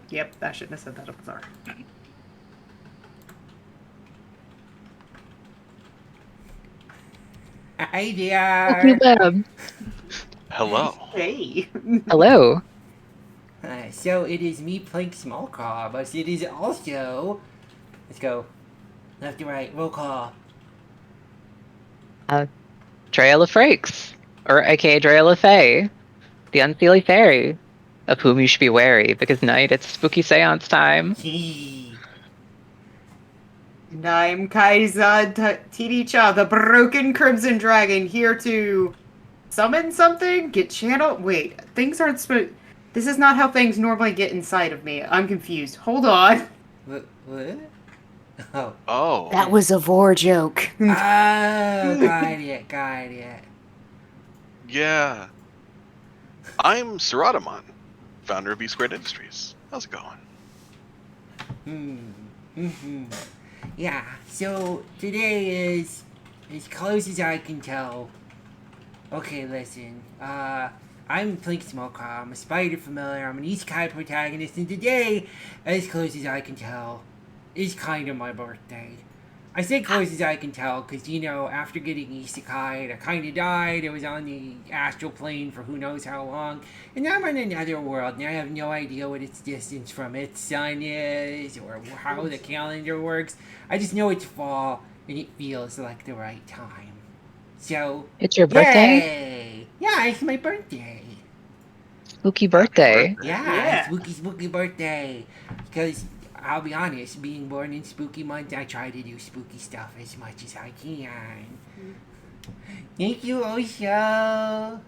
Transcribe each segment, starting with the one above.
Yep, I shouldn't have said that. I'm sorry. Hi Okay, there. Web. Hello. Hey. Hello. So it is me playing small claw, but it is also. Let's go. Left to right. Roll call. Draea Lefrakes, or aka Draea Lefay, the unseelie fairy, of whom you should be wary, because tonight it's spooky seance time. Yee. And I'm Kaizad Tidicha, the broken crimson dragon, here to summon something? Get channel? Wait, things aren't supposed. This is not how things normally get inside of me. I'm confused. Hold on. What? Oh. Oh. That was a vor joke. Oh, got it. Got it. Yeah. I'm Saradamon, founder of B Squared Industries. How's it going? Yeah. So today is, as close as I can tell. Okay, listen. I'm Plink Smallclaw. I'm a spider familiar. I'm an Isekai protagonist, and today, as close as I can tell, is kind of my birthday. I say close as I can tell because, you know, after getting Isekai, I kind of died. I was on the astral plane for who knows how long. And now I'm in another world, and I have no idea what its distance from its sun is or how the calendar works. I just know it's fall, and it feels like the right time. So, It's your birthday? yay! Yeah, it's my birthday. Spooky Happy birthday. birthday. Yeah, Yeah. spooky birthday. Because I'll be honest, being born in spooky month, I try to do spooky stuff as much as I can. Thank you, Osho.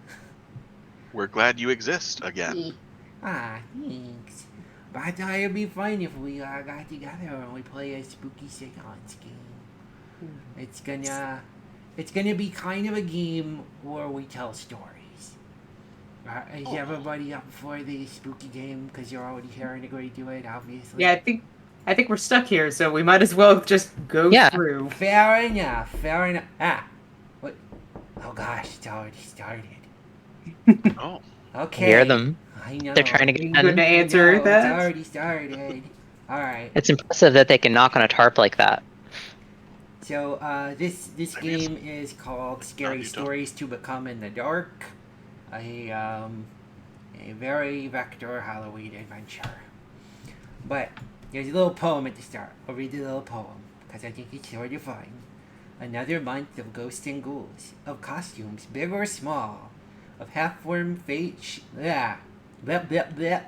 We're glad you exist again. Ah, thanks. But I thought it'd be fun if we got together and we play a spooky seance game. It's gonna be kind of a game where we tell stories. Is everybody up for the spooky game? Because you're already here and agreed to it, obviously. Yeah, I think we're stuck here, so we might as well just go Yeah. through. Fair enough. Fair enough. Ah, what? Oh gosh, it's already started. Oh. Okay. Hear them. I know. They're trying to get You gonna in. answer It's that? already started. All right. It's impressive that they can knock on a tarp like that. So this I mean, game is called Scary you don't. Stories to Become in the Dark, a very vector Halloween adventure. But there's a little poem at the start. I'll read the little poem because I think it's sort of fun. Another month of ghosts and ghouls, of costumes big or small, of half-formed fate. Bleh, bleh, bleh.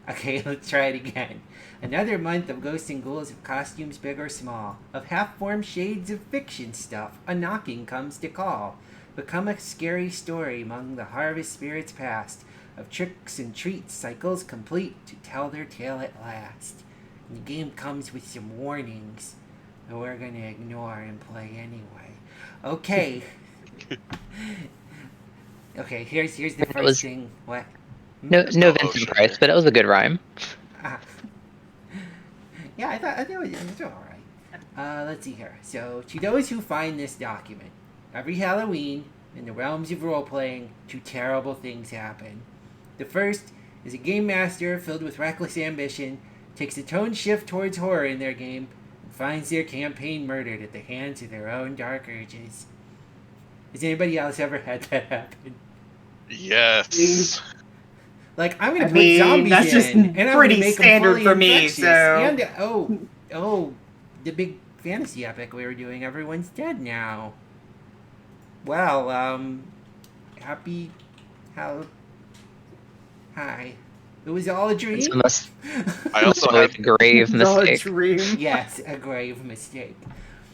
Okay, let's try it again. Another month of ghosts and ghouls of costumes big or small, of half-formed shades of fiction stuff. A knocking comes to call. Become a scary story among the harvest spirits past, of tricks and treats, cycles complete to tell their tale at last. And the game comes with some warnings that we're gonna ignore and play anyway. Okay. Okay, here's the It first was thing. What? no no Vincent Osho Price, here. but it was a good rhyme. Ah. Yeah, I thought it was alright. Let's see here. So, to those who find this document, every Halloween, in the realms of role playing, two terrible things happen. The first is a game master filled with reckless ambition takes a tone shift towards horror in their game and finds their campaign murdered at the hands of their own dark urges. Has anybody else ever had that happen? Yes. Like, I'm gonna I put mean, zombies that's just in, and I'm gonna pretty make them standard fully for me, infectious. so- And the big fantasy epic we were doing, everyone's dead now. Well, happy, how, hi. It was all a It's dream. almost I also always had a grave It's all a mistake. dream. Yes, a grave mistake.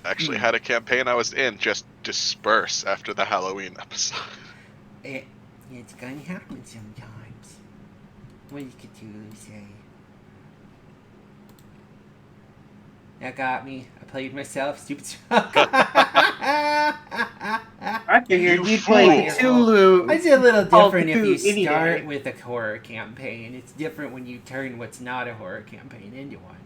actually had a campaign I was in just disperse after the Halloween episode. It's gonna happen sometimes. What did Cthulhu say? That got me. I played myself. Stupid. I figured You you'd play fool. Cthulhu. It's a little Called different if you Cthulhu any start day. with a horror campaign. It's different when you turn what's not a horror campaign into one.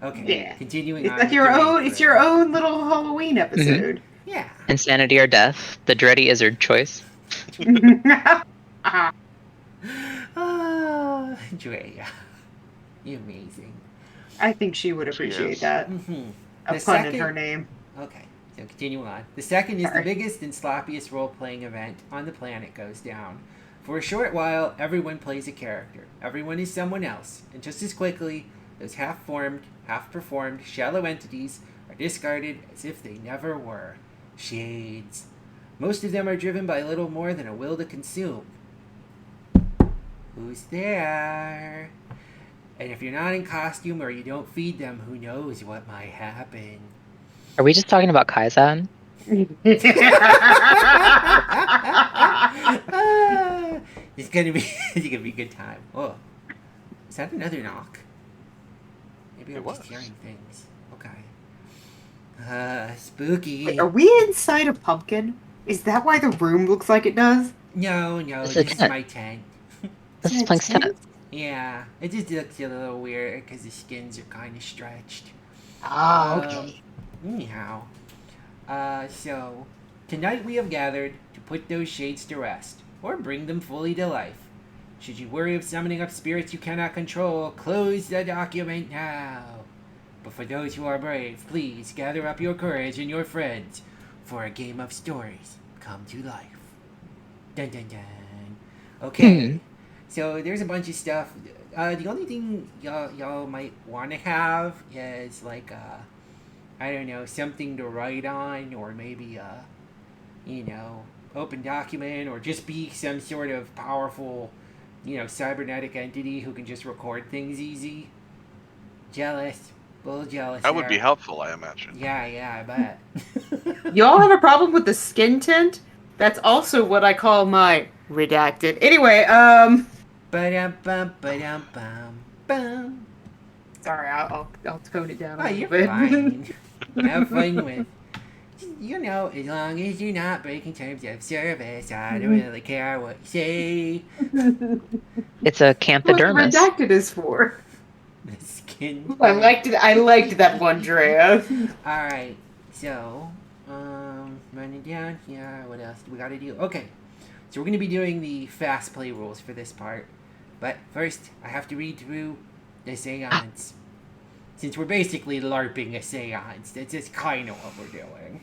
Okay, Yeah. continuing It's on. like with your the own. main It's your thread. own little Halloween episode. Yeah. Insanity or death, the dready izzard choice. Ah, Draea. You're amazing. I think she would She appreciate is. that. Mm-hmm. A pun in her name. Okay, so continue on. The second is the Sorry. biggest and sloppiest role-playing event on the planet goes down. For a short while, everyone plays a character. Everyone is someone else, and just as quickly, those half-formed, half-performed, shallow entities are discarded as if they never were. Shades. Most of them are driven by little more than a will to consume. Who's there? And if you're not in costume or you don't feed them, who knows what might happen. Are we just talking about Kaizad? It's gonna be a good time. Oh, is that another knock? Maybe I'm It just was. hearing things. Okay. Spooky. Wait, are we inside a pumpkin? Is that why the room looks like it does? No, It's this a is tent. my tent. This Is is it Plank's tent. tent? Yeah, it just looks a little weird because the skins are kind of stretched. Ah, okay. Anyhow, so tonight we have gathered to put those shades to rest, or bring them fully to life. Should you worry of summoning up spirits you cannot control, close the document now. But for those who are brave, please gather up your courage and your friends for a game of stories come to life. Dun dun dun. Okay, so there's a bunch of stuff. The only thing y'all might want to have is like I don't know, something to write on, or maybe open document, or just be some sort of powerful, cybernetic entity who can just record things easy. Jealous, a little jealous. That would be there. helpful, I imagine. Yeah, I bet. Y'all have a problem with the skin tint? That's also what I call my redacted. Anyway, Ba-dum bum ba-dum bum bum. sorry, I'll tone it down a Oh, little you're bit. fine. Have fun with. As long as you're not breaking terms of service, I don't really care what you say. It's a What the canthodermis. redacted is for. The skin. I liked it. I liked that one, Draea. Alright, so, running down here, what else do we gotta do? Okay, so we're gonna be doing the fast play rules for this part. But first, I have to read through the seance. Since we're basically LARPing a seance, that's just kind of what we're doing.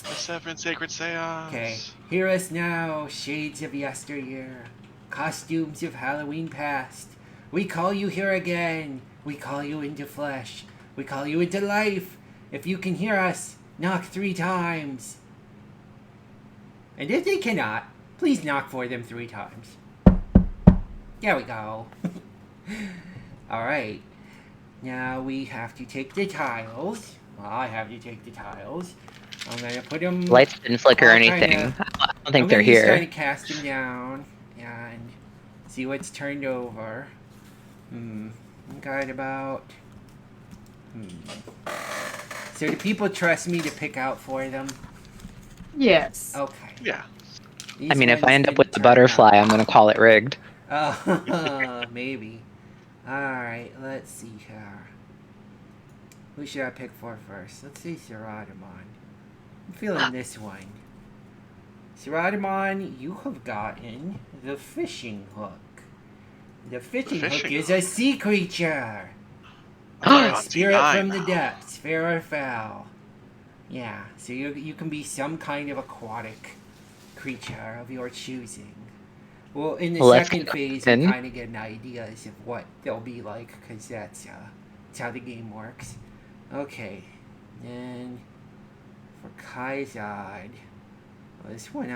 The seven sacred seance. Okay, hear us now, shades of yesteryear, costumes of Halloween past. We call you here again. We call you into flesh. We call you into life. If you can hear us, knock 3 times. And if they cannot, please knock for them 3 times. There we go. Alright. Now we have to take the tiles. Well, I have to take the tiles. I'm gonna put them. Lights didn't flicker or all anything. kinda- I don't think I'm they're gonna just here. kind of cast them down and see what's turned over. Got about. So do people trust me to pick out for them? Yes. Okay. Yeah. I mean, if I end up with the These ones didn't turn butterfly, out. I'm gonna call it rigged. Oh, maybe. Alright, let's see here. Who should I pick for first? Let's see Saradamon. I'm feeling this one. Saradamon, you have gotten the fishing hook. The fishing hook fishing is a sea creature. Oh, A spirit 99 from the now. depths, fair or foul. Yeah, so you can be some kind of aquatic creature of your choosing. Well, in the Well, let's second get phase, we in. kind of get an idea of what they'll be like, because that's how the game works. Okay, then for Kaizad, this one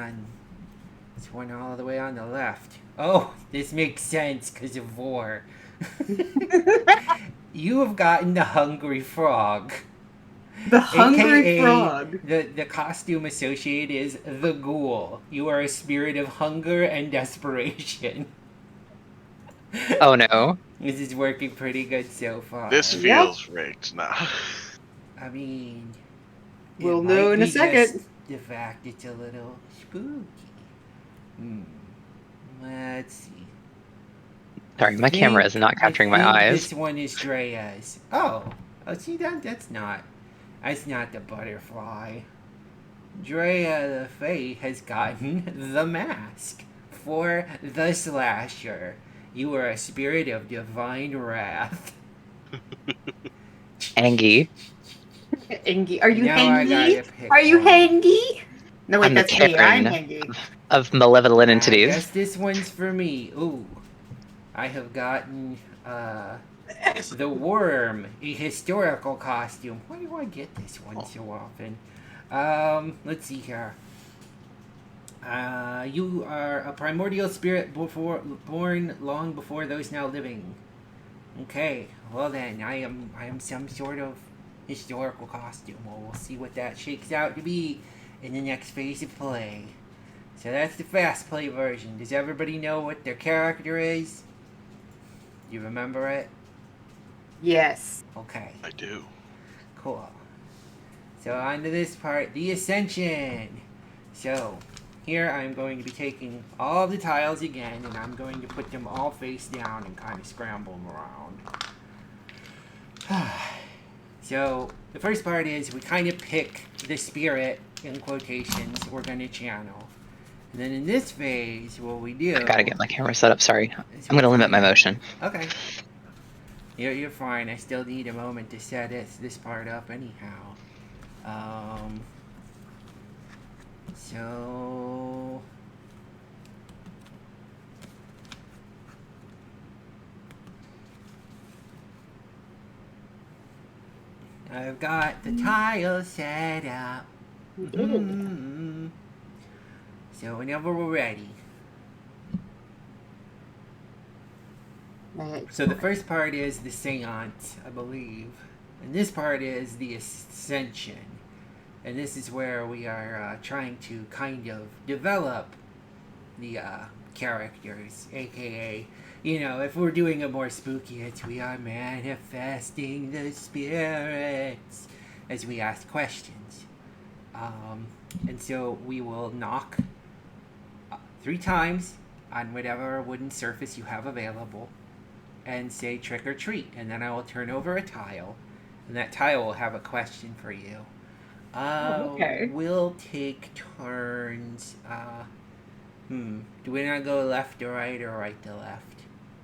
all the way on the left. Oh, this makes sense because of Vor. You have gotten the hungry frog. The hungry AKA, frog. The costume associated is the ghoul. You are a spirit of hunger and desperation. Oh no. This is working pretty good so far. This feels rigged now. I mean, it We'll might know in a be second. just the fact it's a little spooky. Let's see. Sorry, my camera is not capturing my eyes. This one is Drea's. Oh, see that's not the butterfly. Draea Lefay has gotten the mask for the slasher. You are a spirit of divine wrath. Angie. Angie, are you Now I hangy? gotta pick Are you one. hangy? No, wait, I'm the that's me. I'm Karen hangy. of malevolent I entities. guess this one's for me. Ooh. I have gotten the Worm, a historical costume. Why do I get this one so often? Let's see here. You are a primordial spirit born long before those now living. Okay, well then, I am some sort of historical costume. Well, we'll see what that shakes out to be in the next phase of play. So that's the fast play version. Does everybody know what their character is? You remember it? Yes. Okay, I do. cool. So on to this part, the Ascension. So, here I'm going to be taking all the tiles again, and I'm going to put them all face down and kind of scramble them around. So, the first part is we kind of pick the spirit, in quotations, we're going to channel. And then in this phase, what we do... I gotta get my camera set up, sorry. I'm gonna limit my motion. Okay. You're fine. I still need a moment to set this part up anyhow. So... I've got the tile set up. Mm-hmm. So whenever we're ready. So the first part is the Seance, I believe. And this part is the Ascension. And this is where we are trying to kind of develop the characters, aka, you know, if we're doing a more spooky, it's we are manifesting the spirits as we ask questions. And so we will knock 3 times on whatever wooden surface you have available and say trick or treat, and then I will turn over a tile, and that tile will have a question for you. Okay. We'll take turns. Do we not go left to right or right to left?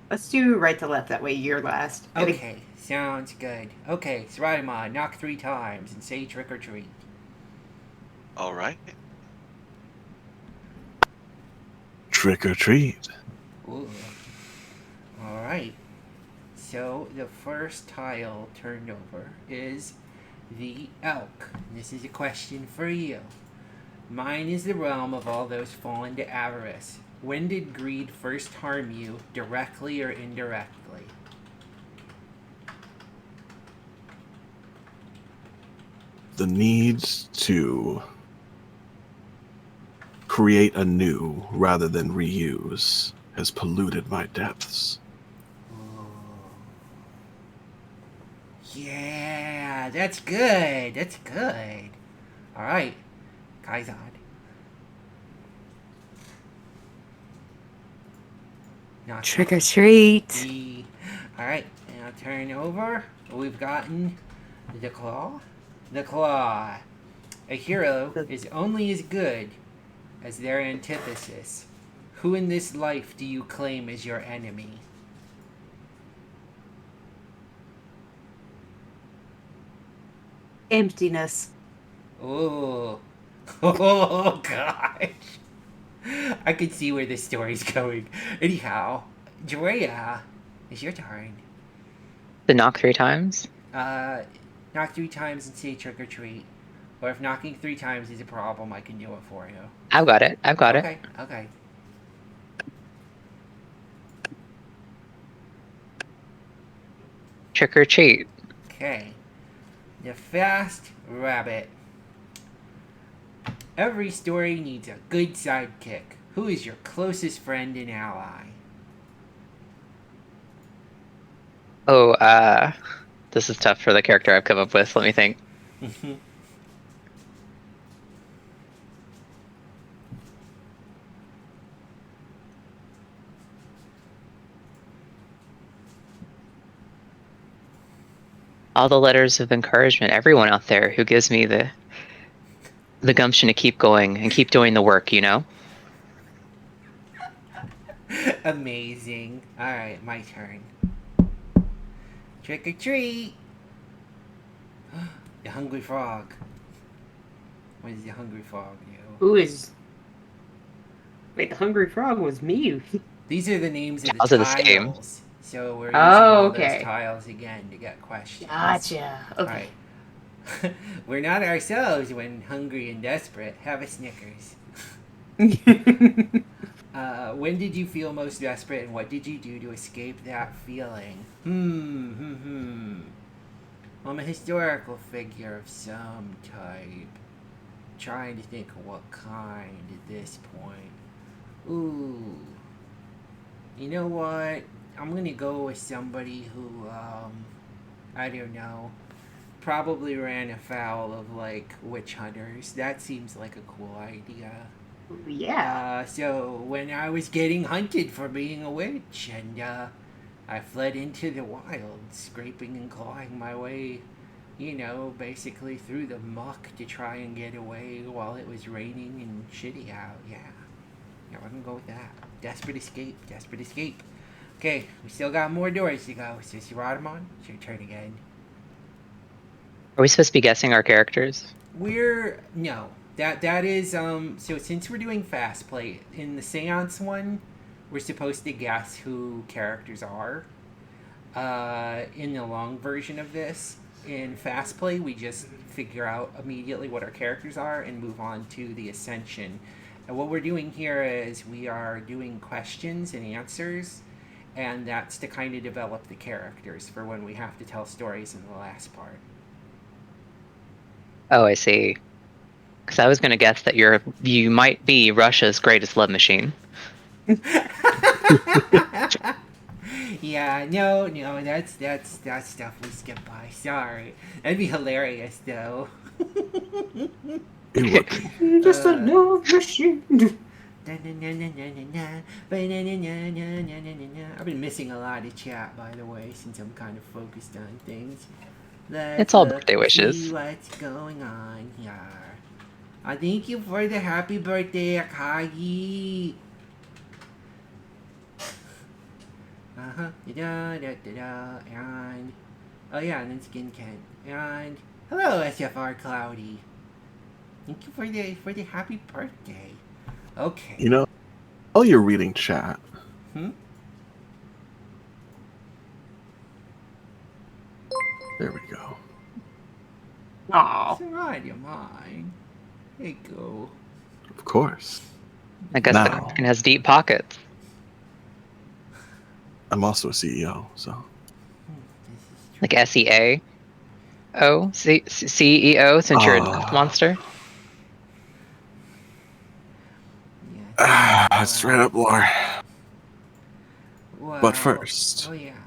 Let's do right to left. That way you're last. Okay, sounds good. Okay, Saradamon, knock 3 times and say trick or treat. All right. Trick or treat. Ooh. Alright. So the first tile turned over is the elk. This is a question for you. Mine is the realm of all those fallen to avarice. When did greed first harm you, directly or indirectly? The need to create anew rather than reuse has polluted my depths. Yeah, that's good. That's good. Alright, Kaizad. Not Trick or treat. Alright, now turn over. We've gotten the claw. The claw. A hero is only as good as their antithesis. Who in this life do you claim as your enemy? Emptiness. Oh. Oh, gosh. I can see where this story's going. Anyhow, Draea, it's your turn. To knock 3 times? Knock 3 times and say trick or treat. Or if knocking 3 times is a problem, I can do it for you. I've got it. Okay, okay. Trick or treat. Okay. The fast rabbit. Every story needs a good sidekick. Who is your closest friend and ally? Oh, this is tough for the character I've come up with. Let me think. All the letters of encouragement, everyone out there who gives me the gumption to keep going and keep doing the work, you know? Amazing. Alright, my turn. Trick or treat! The hungry frog. What does the hungry frog do? Who is? Wait, the hungry frog was me. These are the names of the Tiles of this game. tiles. So we're using Oh, all okay. those tiles again to get questions. Gotcha. Okay. Alright. We're not ourselves when hungry and desperate. Have a Snickers. When did you feel most desperate, and what did you do to escape that feeling? I'm a historical figure of some type. Trying to think of what kind at this point. Ooh. You know what? I'm gonna go with somebody who, I don't know, probably ran afoul of, like, witch hunters. That seems like a cool idea. Yeah. So when I was getting hunted for being a witch, and I fled into the wild, scraping and clawing my way, you know, basically through the muck to try and get away while it was raining and shitty out. Yeah, I'm gonna go with that. Desperate escape, desperate escape. Okay, we still got more doors to go. So Saradamon, it's your turn again. Are we supposed to be guessing our characters? No. That is so since we're doing fast play in the seance one, we're supposed to guess who characters are. In the long version of this, in fast play, we just figure out immediately what our characters are and move on to the ascension. And what we're doing here is we are doing questions and answers, and that's to kind of develop the characters for when we have to tell stories in the last part. Oh, I see. Because I was going to guess that you might be Russia's greatest love machine. Yeah, no, that's stuff we skip by. Sorry, that'd be hilarious though. It would be. Just a love machine. I've been missing a lot of chat, by the way, since I'm kind of focused on things. It's all birthday wishes. See what's going on here. Thank you for the happy birthday, Akagi. And oh yeah, and then Skin Ken. And hello, SFR Cloudy. Thank you for the happy birthday. Okay. You know, while you're reading chat, there we go. Aw. Saradamon. There you go. Of course. I guess Now. the Kraken has deep pockets. I'm also a CEO, so. This is true. Like SEA. Oh, CEO, since you're a death monster. Yeah, That's straight up lore. Well, But first, oh yeah.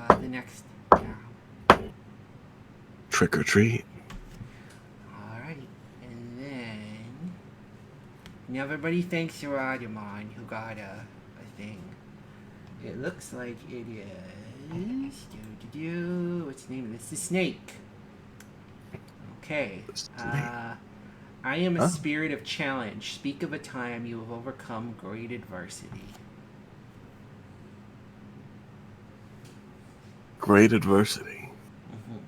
The next. Yeah. trick or treat. Alright. And then. Now everybody thanks Saradamon who got a thing. It looks like it is. What's the name of this? The snake. Okay. I am a spirit of challenge. Speak of a time you have overcome great adversity. Great adversity. Mm-hmm.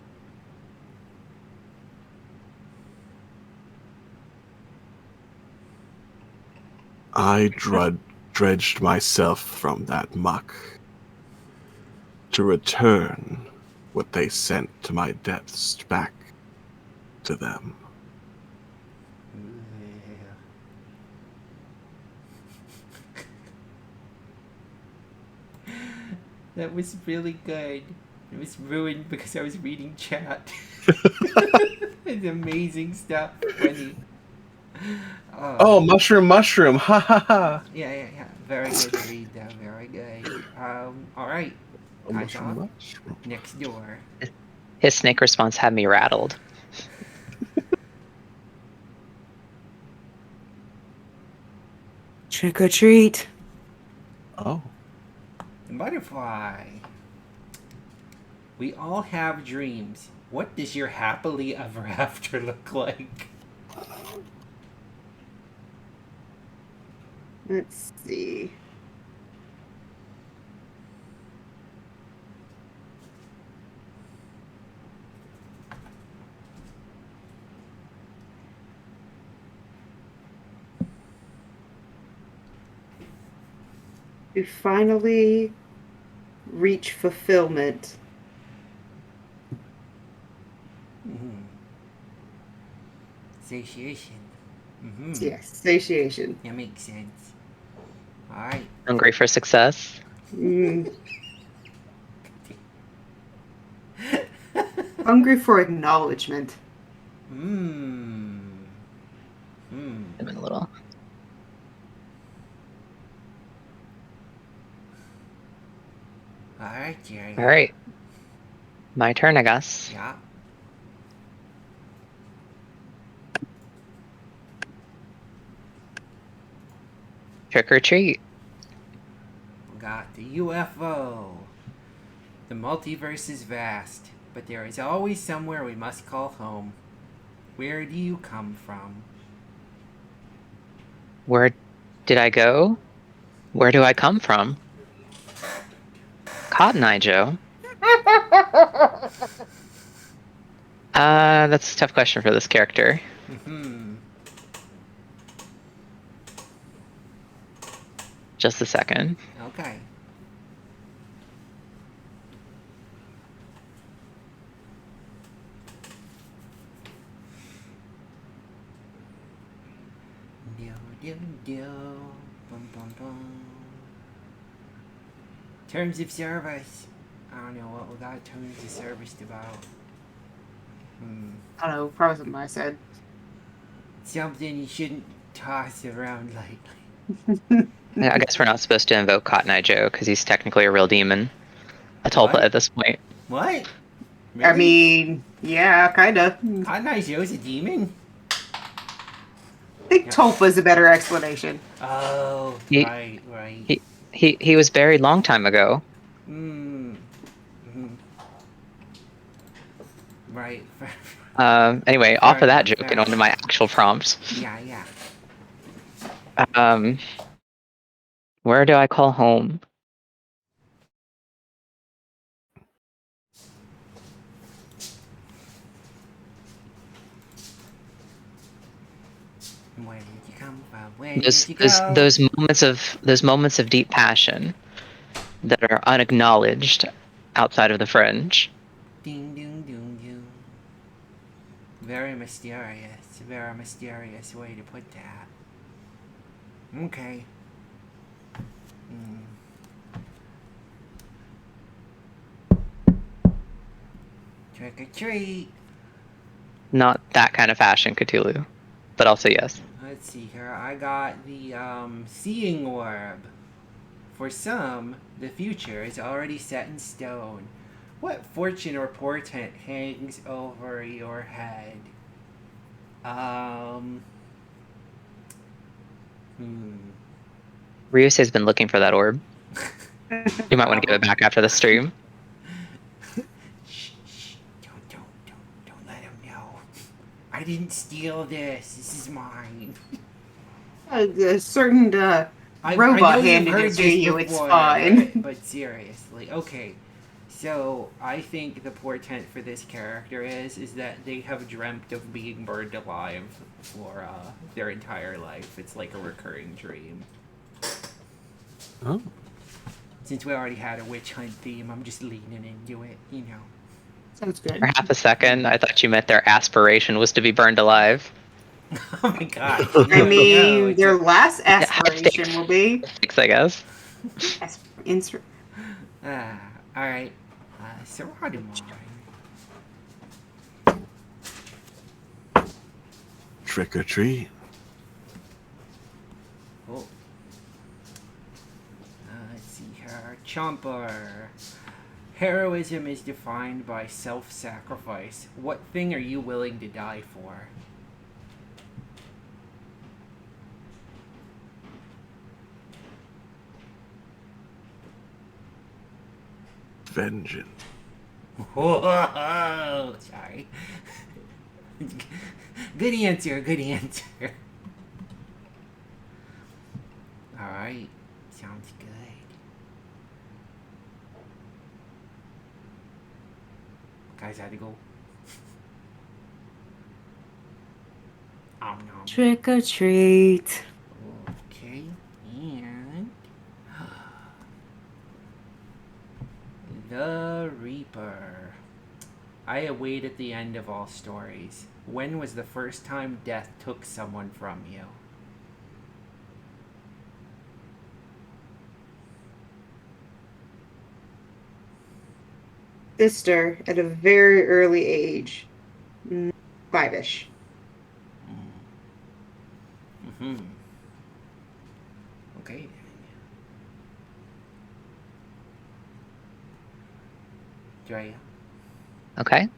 I dredged myself from that muck to return what they sent to my depths back to them. That was really good. It was ruined because I was reading chat. It's amazing stuff. Funny. Oh, mushroom. Ha ha ha. Yeah. Very good to read that. Very good. Alright. Mushroom. Next door. His snake response had me rattled. Trick or treat. Oh. Butterfly. We all have dreams. What does your happily ever after look like? Let's see. to finally reach fulfillment. Mm-hmm. Satiation. Mm-hmm. Yes, satiation. That makes sense. Alright. Hungry for success. Mm. Hungry for acknowledgement. Mmm. Mmm. A little. Alright, Jerry. All right. My turn, I guess. Yeah. Trick or treat. We got the UFO. The multiverse is vast, but there is always somewhere we must call home. Where do you come from? Where did I go? Where do I come from? Cotton Eye Joe. That's a tough question for this character. Mm-hmm. Just a second. Okay. Do, do, do. Bum, bum, bum. Terms of service. I don't know what we got terms of service about. I don't know, probably something I said. Something you shouldn't toss around lightly. Yeah, I guess we're not supposed to invoke Cotton Eye Joe because he's technically a real demon. A tulpa What? at this point. What? Really? I mean, yeah, kinda. Cotton Eye Joe's a demon? I think Tulpa's a better explanation. Oh, He- right. He was buried long time ago. Mm. Mm. Right. Anyway, Fair off of that enough, joke fair and onto enough. my actual prompt. Yeah. Where do I call home? Where did you come from? Where did you go? Those moments of deep passion that are unacknowledged outside of the fringe. Ding, ding, ding, ding. Very mysterious. Very mysterious way to put that. Okay. Trick or treat. Not that kind of fashion, Cthulhu, but also yes. Let's see here. I got the seeing orb. For some, the future is already set in stone. What fortune or portent hangs over your head? Ryus has been looking for that orb. You might want to give it back after the stream. Shh, don't let him know. I didn't steal this. This is mine. A certain I robot know you've handed heard it to this you. It's before, fine. But seriously, okay. So I think the portent for this character is that they have dreamt of being burned alive for their entire life. It's like a recurring dream. Oh. Since we already had a witch hunt theme, I'm just leaning into it, you know. Sounds good. For half a second, I thought you meant their aspiration was to be burned alive. Oh my god. I mean, no, their last high aspiration stakes. will be. Six, I guess. Alright. Saradamon. Trick or treat. Oh. Let's see here. Chomper. Heroism is defined by self-sacrifice. What thing are you willing to die for? Vengeance. Whoa! Sorry. Good answer. Alright. Sounds good. Guys, I had to go. Oh no. Trick or treat. Okay. And The Reaper. I await at the end of all stories. When was the first time death took someone from you? Sister at a very early age. 5-ish. Mm-hmm. Okay. Draea. Okay.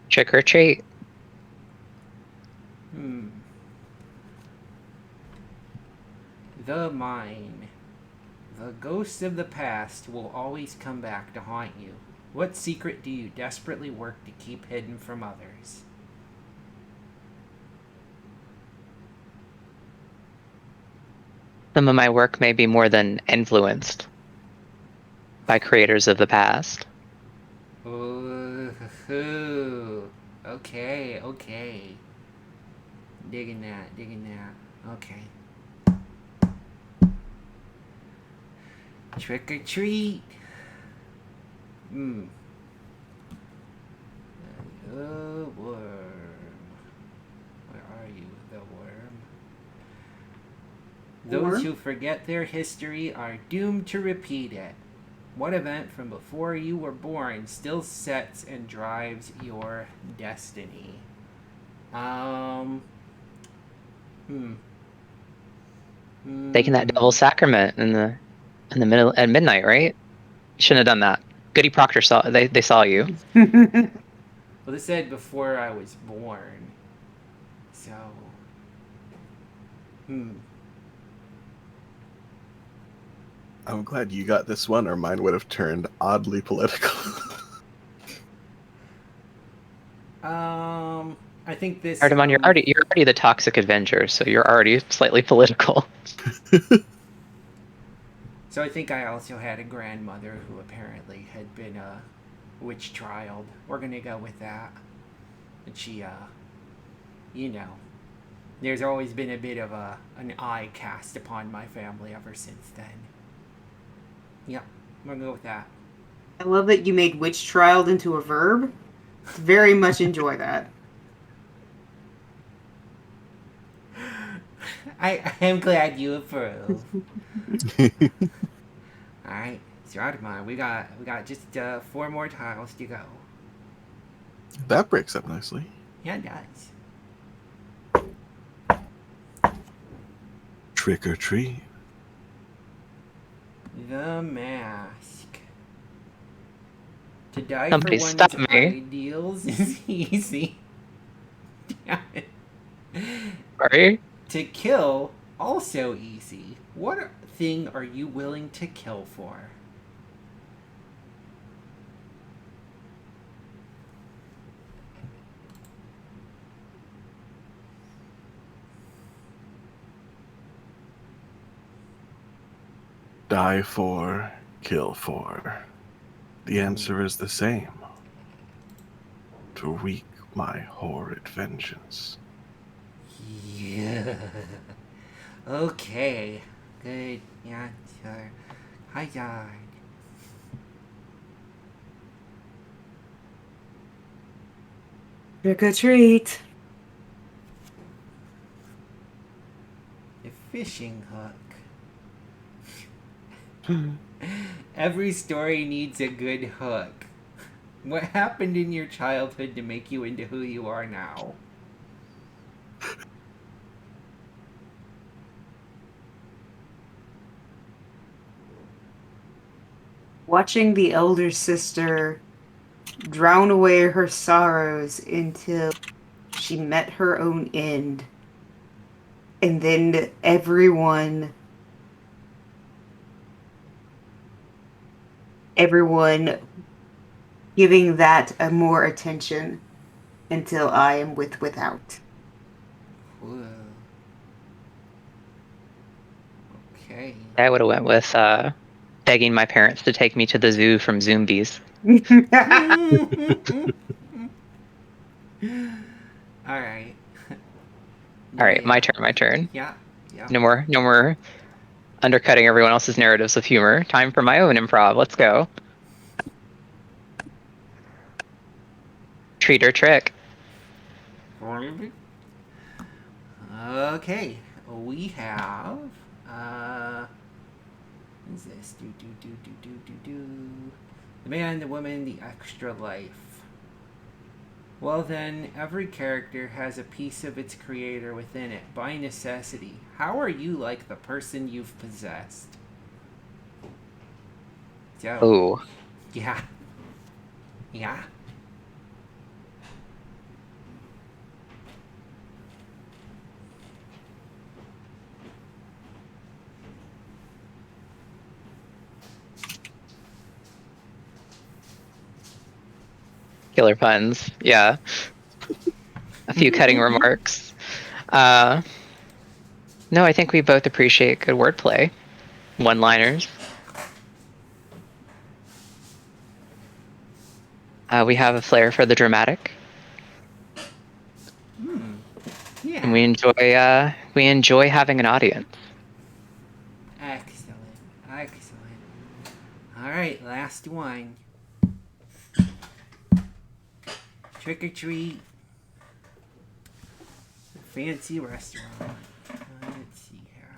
Trick or treat. The Mine. The ghosts of the past will always come back to haunt you. What secret do you desperately work to keep hidden from others? Some of my work may be more than influenced by creators of the past. Ooh, okay, okay. Digging that. Okay. Trick or treat. The worm. Where are you, the worm? Those who forget their history are doomed to repeat it. What event from before you were born still sets and drives your destiny? Taking that devil's sacrament in the middle at midnight, right? Shouldn't have done that. Goody Proctor saw they saw you. Well, they said before I was born. So. I'm glad you got this one, or mine would have turned oddly political. I think this. Saradamon, you're already the toxic Avenger, so you're already slightly political. So I think I also had a grandmother who apparently had been a witch child. We're gonna go with that. And she, there's always been a bit of an eye cast upon my family ever since then. Yeah, we're gonna go with that. I love that you made witch trialed into a verb. Very much enjoy that. I am glad you approve. Alright, Saradamon, we got just 4 more tiles to go. That breaks up nicely. Yeah, it does. Trick or treat. The Mask. To die Somebody for stop one's me. ideals is easy. Sorry? To kill, also easy. What thing are you willing to kill for? Die for, kill for. The answer is the same. To wreak my horrid vengeance. Yeah. Okay. Good answer. Kaizad. Trick or treat. A fishing hook. Every story needs a good hook. What happened in your childhood to make you into who you are now? Watching the elder sister drown away her sorrows until she met her own end. And then everyone giving that a more attention until I am without. Whoa. Okay. I would have went with begging my parents to take me to the zoo from zombies. Alright. Alright, my turn. Yeah. Yeah. No more undercutting everyone else's narratives with humor. Time for my own improv. Let's go. Treat or trick. Okay, we have. What is this? The man, the woman, the extra life. Well, then, every character has a piece of its creator within it, by necessity. How are you like the person you've possessed? So, Ooh. yeah. Yeah. Killer puns. Yeah. A few cutting remarks. No, I think we both appreciate good wordplay. One-liners. We have a flair for the dramatic, Yeah. and we enjoy having an audience. Excellent. Excellent. Alright, last one. Trick or treat. Fancy restaurant. Let's see here.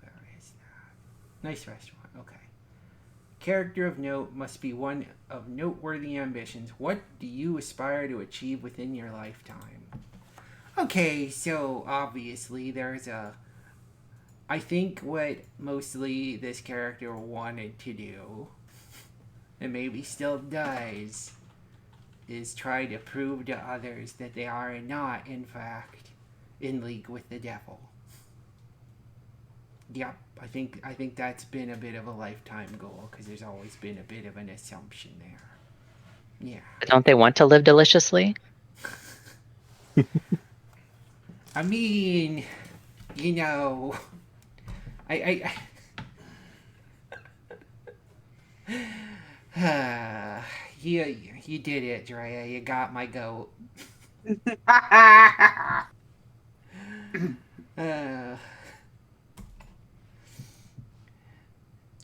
Where is that? Nice restaurant. Okay. Character of note must be one of noteworthy ambitions. What do you aspire to achieve within your lifetime? Okay, so obviously there's a. I think what mostly this character wanted to do, and maybe still does, is try to prove to others that they are not, in fact, in league with the devil. Yep, I think that's been a bit of a lifetime goal, because there's always been a bit of an assumption there. Yeah. Don't they want to live deliciously? I mean, you know, I you did it, Draea. You got my goat.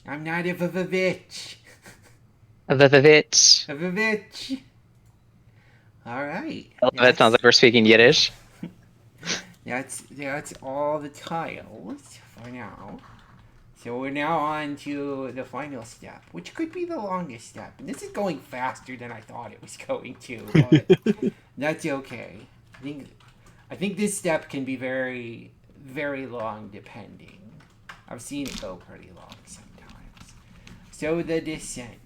I'm not a bitch. A bitch. A bitch. All right. I love it. Sounds like we're speaking Yiddish. That's all the tiles for now. So we're now on to the final step, which could be the longest step. And this is going faster than I thought it was going to, but that's okay. I think this step can be very, very long depending. I've seen it go pretty long sometimes. So the descent.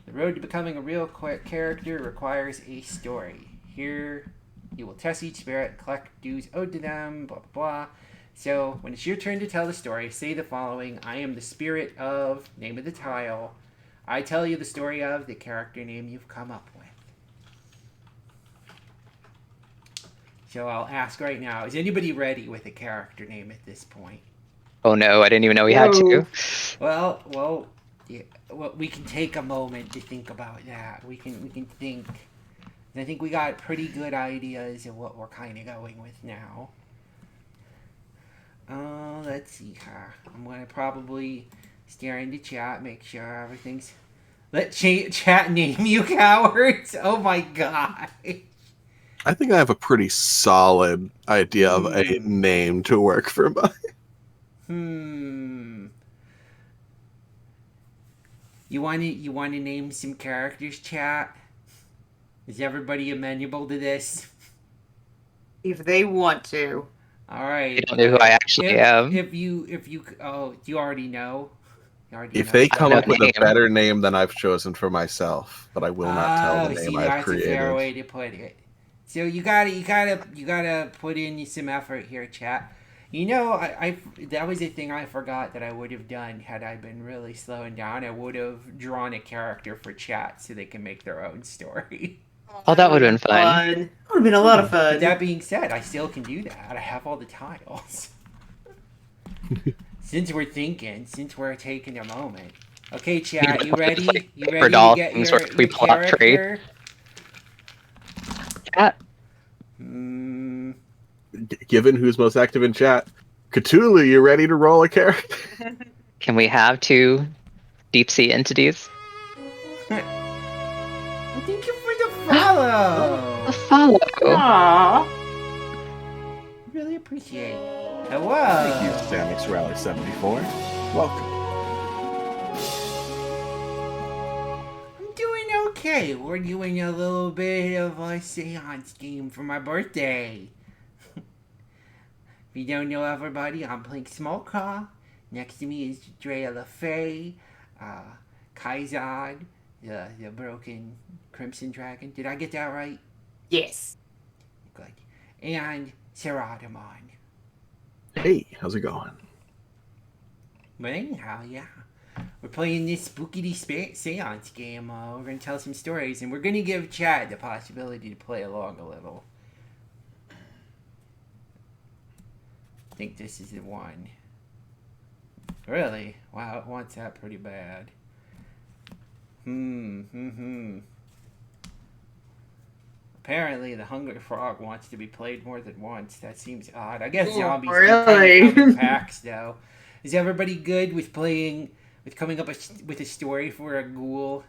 The road to becoming a real character requires a story. Here, you will test each spirit, collect dues owed to them, blah, blah, blah. So, when it's your turn to tell the story, say the following: I am the spirit of, name of the tile. I tell you the story of the character name you've come up with. So I'll ask right now, is anybody ready with a character name at this point? Oh no, I didn't even know we had to. Well, yeah, well, we can take a moment to think about that. We can think. I think we got pretty good ideas of what we're kind of going with now. Let's see here. I'm going to probably stare into chat, make sure everything's... Let chat name you cowards! Oh my god! I think I have a pretty solid idea of a name to work for mine. You want to name some characters, chat? Is everybody amenable to this? If they want to. All right. You don't know who I actually am. If you, do you already know? If they come up with a better name than I've chosen for myself, but I will not tell the name I've created. That's a fair way to put it. So you gotta put in some effort here, chat. You know, I that was a thing I forgot that I would have done had I been really slowing down. I would have drawn a character for chat so they can make their own story. Oh, that would have been fun. That would have been a lot of fun. But that being said, I still can do that. I have all the tiles. Since we're taking a moment. Okay, chat, you ready? You ready to get your character? Chat. given who's most active in chat, Cthulhu, you ready to roll a character? Can we have 2 deep sea entities? Thank you for the follow. A follow. Aww. Really appreciate it. Hello. Thank you, Samus Rally 74. Welcome. I'm doing okay. We're doing a little bit of a seance game for my birthday. If you don't know everybody, I'm playing Small Claw. Next to me is Draea Lefay, Kaizad, the broken Crimson Dragon. Did I get that right? Yes. Good. And Saradamon. Hey, how's it going? But anyhow, yeah. We're playing this spooky seance game. We're going to tell some stories, and we're going to give chat the possibility to play along a little. I think this is the one. Really? Wow, it wants that pretty bad. Apparently, the Hungry Frog wants to be played more than once. That seems odd. I guess zombies do really? come in packs, though. Is everybody good with coming up with a story for a ghoul?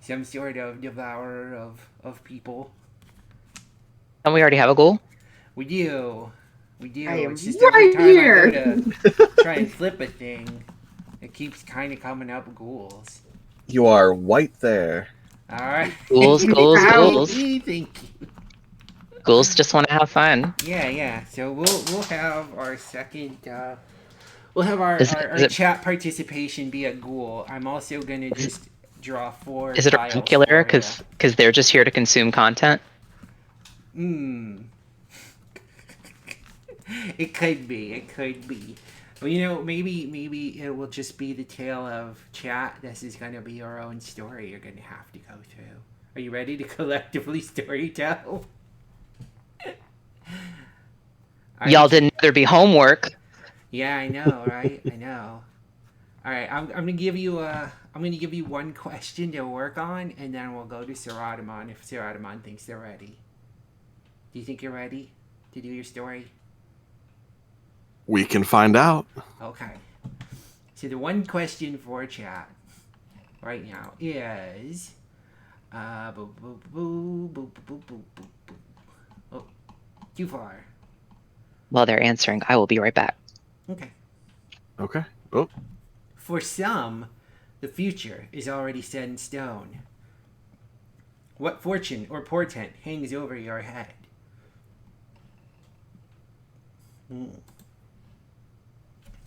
Some sort of devourer of people? Don't we already have a goal? We do. We do. I am It's just right every time here. I go to try and flip a thing, it keeps kind of coming up ghouls. You are white there. All right. Ghouls, ghouls, Ow. ghouls. Thank you. Ghouls just want to have fun. Yeah. So we'll have our second. We'll have our Is it- chat participation be a ghoul. I'm also gonna just draw 4 Is it a tiles regular? for ya. Because they're just here to consume content. It could be. Well, you know, maybe it will just be the tale of chat. This is gonna be your own story you're gonna have to go through. Are you ready to collectively storytell? Y'all didn't know there'd be homework. Yeah, I know, right? I know. All right, I'm gonna give you one question to work on, and then we'll go to Saradamon if Saradamon thinks they're ready. Do you think you're ready to do your story? We can find out. Okay. So the one question for chat right now is oh, too far. While they're answering, I will be right back. Okay. Okay. Oh, For some, the future is already set in stone. What fortune or portent hangs over your head?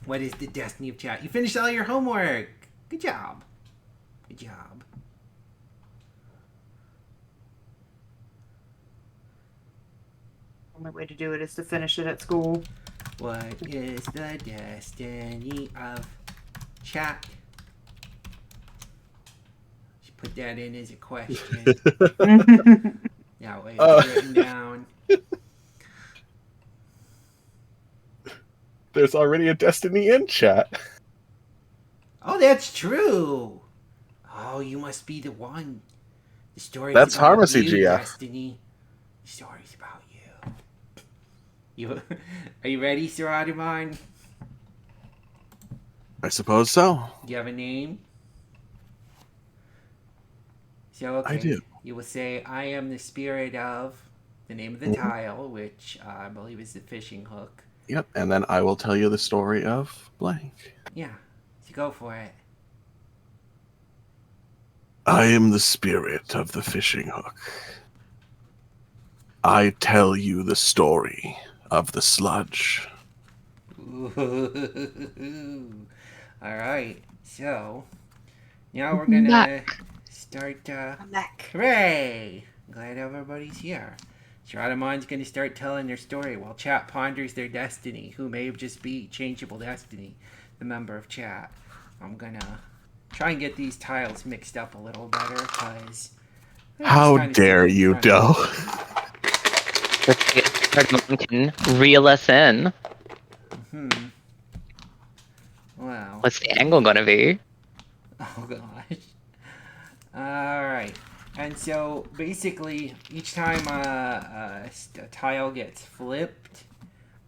What is the destiny of chat? You finished all your homework. Good job. Good job. Only way to do it is to finish it at school. What is the destiny of chat? Should put that in as a question. That way it's written down. there's already a Destiny in chat. Oh, that's true. Oh, you must be the one. The story's That's about Harmacy, you, Gia. Destiny. The story's about you. You are you ready, Saradamon? I suppose so. Do you have a name? So okay. I do. You will say, "I am the spirit of," the name of the tile, which I believe is the fishing hook. Yep, and then I will tell you the story of blank. Yeah, so go for it. I am the spirit of the fishing hook. I tell you the story of the sludge. Ooh. All right, so now we're gonna start. I'm back. Hooray! Glad everybody's here. Saradamon's gonna start telling their story while chat ponders their destiny, who may just be Changeable Destiny, the member of chat. I'm gonna try and get these tiles mixed up a little better, because... How dare you, Doe? Saradamon can reel us in. Wow. What's the angle gonna be? Oh gosh. Alright. And so basically, each time a tile gets flipped,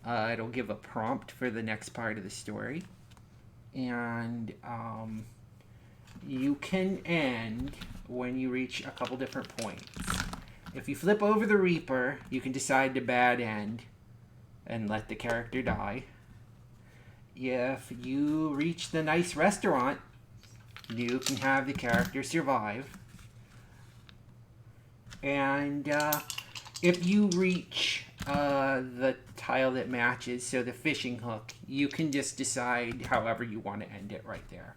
it'll give a prompt for the next part of the story. And you can end when you reach a couple different points. If you flip over the Reaper, you can decide to bad end and let the character die. If you reach the nice restaurant, you can have the character survive. And if you reach the tile that matches, so the fishing hook, you can just decide however you want to end it right there,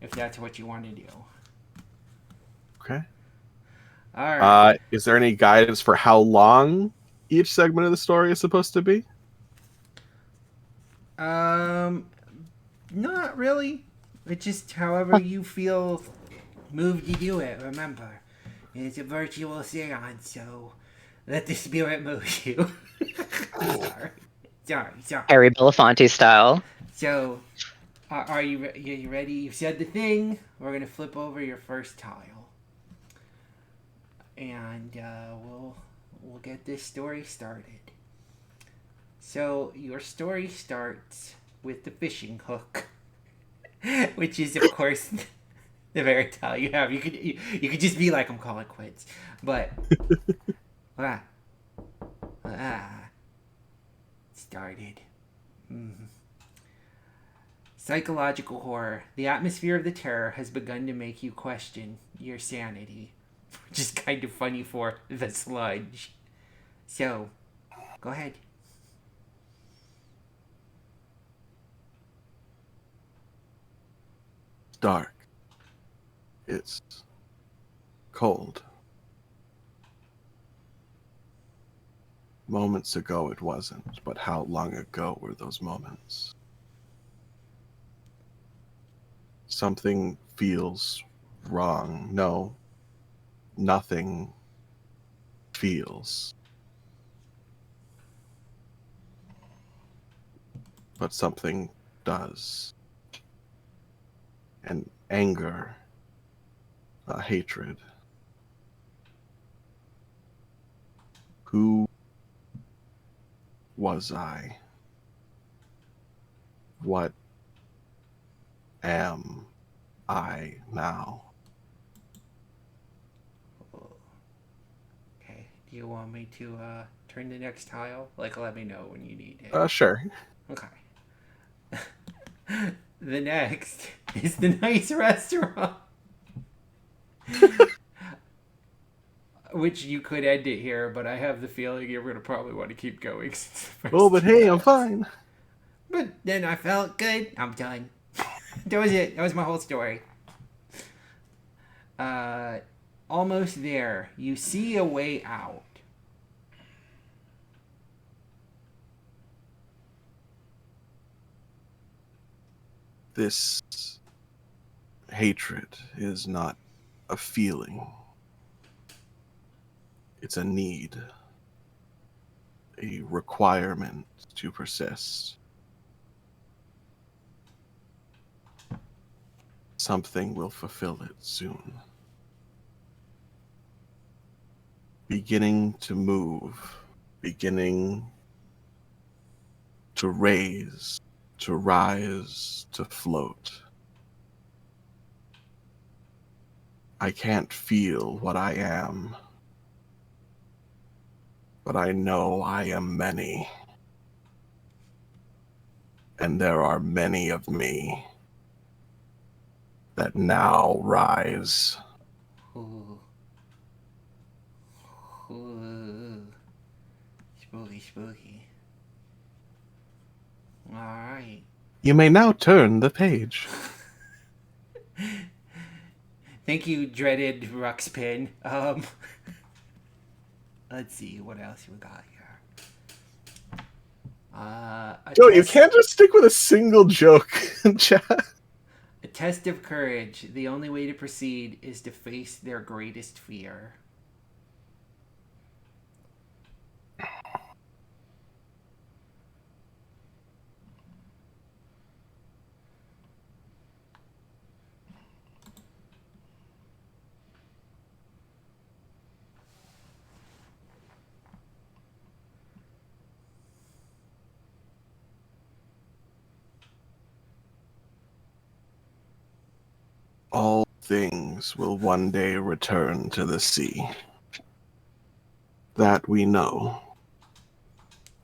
if that's what you want to do. Okay. All right. Is there any guidance for how long each segment of the story is supposed to be? Not really. It's just however you feel moved to do it. Remember, it's a virtual seance, so let the spirit move you. Sorry. Harry Belafonte style. So, are you ready? You've said the thing. We're gonna flip over your first tile, and we'll get this story started. So your story starts with the fishing hook, which is of course the very tile you have. You could just be like, I'm calling quits, but started. Psychological horror. The atmosphere of the terror has begun to make you question your sanity, which is kind of funny for the sludge. So, go ahead. Dark. It's cold. Moments ago it wasn't, but how long ago were those moments? Something feels wrong. No, nothing feels. But something does. And anger, a hatred. Who was I? What am I now? Okay. Do you want me to turn the next tile? Like, let me know when you need it. Sure. Okay. The next is the nice restaurant. Which you could end it here, but I have the feeling you're going to probably want to keep going. Oh, but hey, I'm fine. But then I felt good. I'm done. That was it. That was my whole story. Almost there. You see a way out. This hatred is not a feeling. It's a need, a requirement to persist. Something will fulfill it soon. Beginning to move, beginning to raise, to rise, to float. I can't feel what I am, but I know I am many. And there are many of me that now rise. Ooh. Ooh. Spooky. Alright. You may now turn the page. Thank you, dreaded Ruxpin. Let's see what else we got here. Joe, you can't just stick with a single joke in chat. A test of courage. The only way to proceed is to face their greatest fear. all things will one day return to the sea. That we know.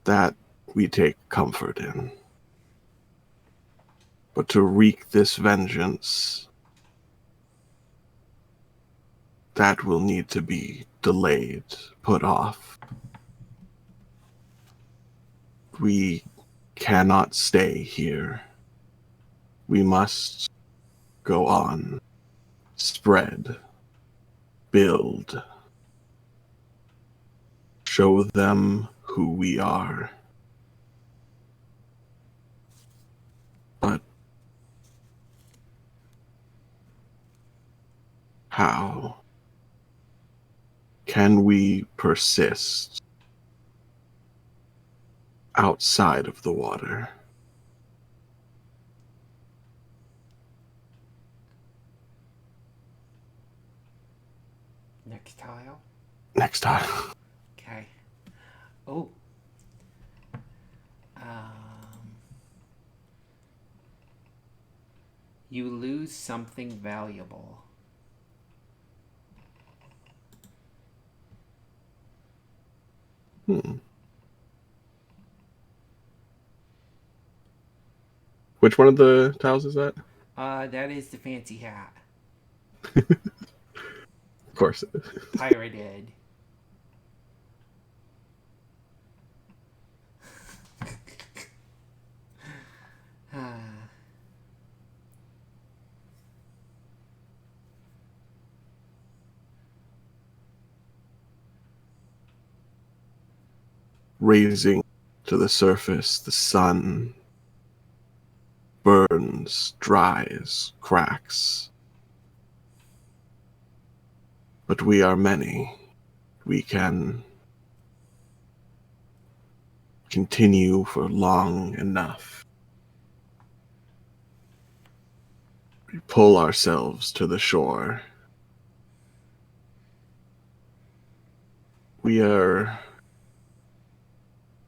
That we take comfort in. But to wreak this vengeance, that will need to be delayed, put off. We cannot stay here. We must go on, spread, build, show them who we are. But how can we persist outside of the water? Next tile. Next time. Okay. Oh. You lose something valuable. Which one of the tiles is that? That is the fancy hat. Of course it is. Pirated. Raising to the surface, the sun burns, dries, cracks. But we are many. We can continue for long enough. We pull ourselves to the shore. We are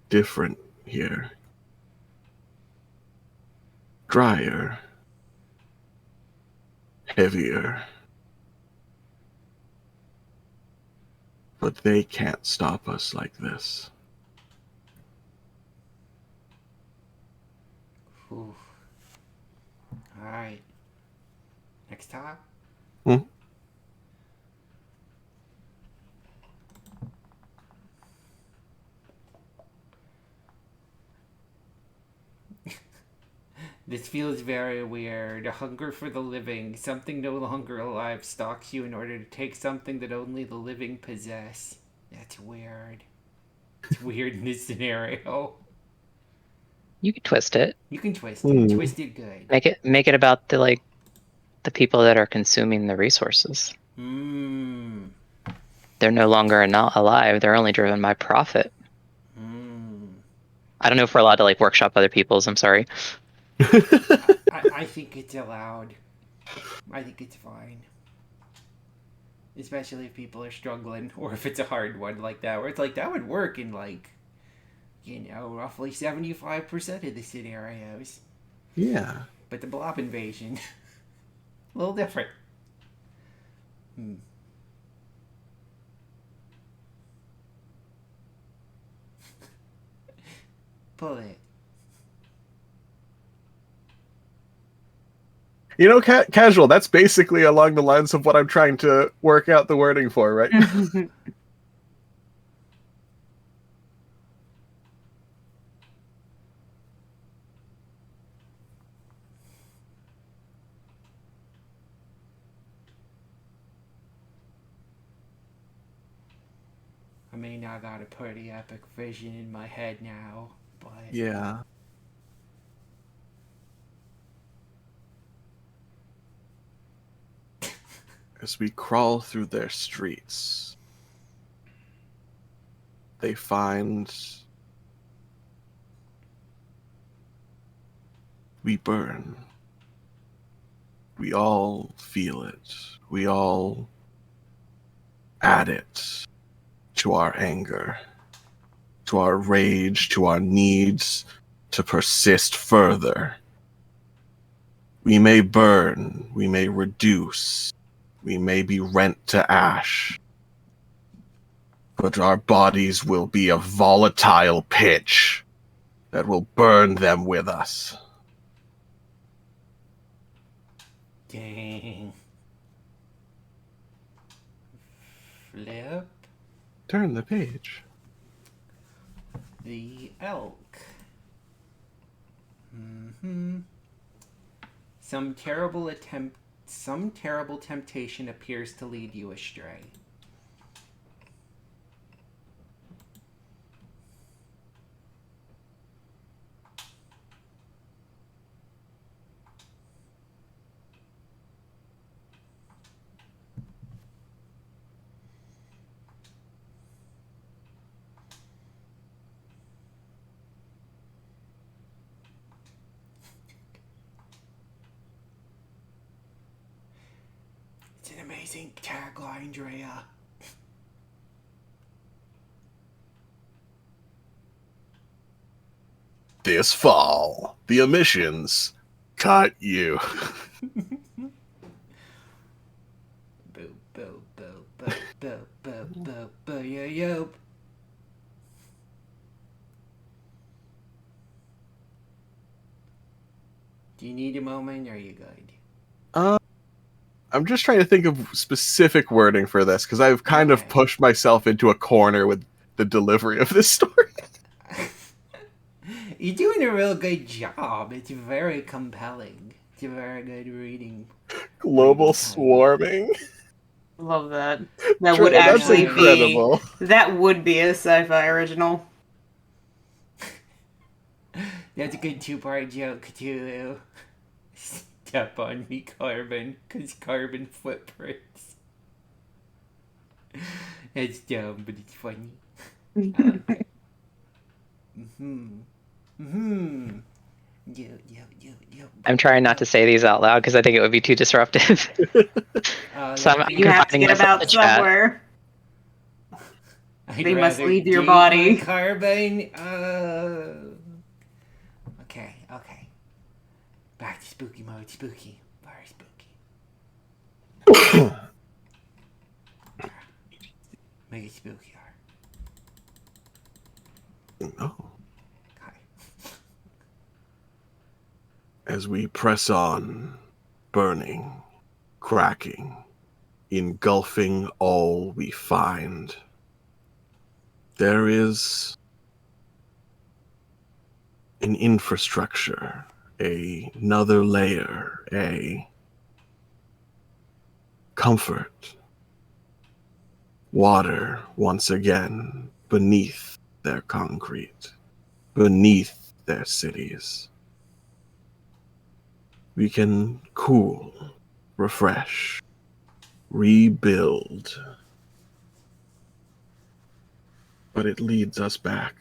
different here. Drier. Heavier. But they can't stop us like this. Oof. Alright. Next time? This feels very weird. A hunger for the living. Something no longer alive stalks you in order to take something that only the living possess. That's weird. It's weird in this scenario. You can twist it. You can twist it. Twist it good. Make it about the people that are consuming the resources. They're no longer not alive. They're only driven by profit. I don't know if we're allowed to workshop other people's. I'm sorry. I think it's allowed. I think it's fine. Especially if people are struggling, or if it's a hard one like that, where it's that would work in roughly 75% of the scenarios. Yeah. But the blob invasion, a little different. Pull it. You know, casual, that's basically along the lines of what I'm trying to work out the wording for, right? I mean, I got a pretty epic vision in my head now, but... Yeah. As we crawl through their streets, they find we burn. We all feel it. We all add it to our anger, to our rage, to our needs to persist further. We may burn, we may reduce, we may be rent to ash, but our bodies will be a volatile pitch that will burn them with us. Dang. Flip Turn the page. the elk. Mm-hmm. Some terrible temptation appears to lead you astray. It's an amazing tagline, Draea. This fall, the emissions cut you. Boo, boo, boo, boo, boo, boo, boo, boo, yo, yo. Do you need a moment, or are you good? I'm just trying to think of specific wording for this because I've kind of Okay. pushed myself into a corner with the delivery of this story. You're doing a real good job. It's very compelling. It's a very good reading. Global Reading time. swarming. Love that. That Trey, would that's actually incredible. be. That would be a sci-fi original. That's a good two-part joke, too. Step on me, Carbon, because carbon footprints. It's dumb, but it's funny. Yo. I'm trying not to say these out loud because I think it would be too disruptive. So I'm You have to confining get them myself out to chat. somewhere. I'd They must rather leave your date body. my Carbon. Okay. Back to spooky mode. Spooky. Very spooky. Make it spookier. Oh. Okay. As we press on, burning, cracking, engulfing all we find, there is an infrastructure, another layer, a comfort. Water, once again, beneath their concrete, beneath their cities. We can cool, refresh, rebuild. But it leads us back.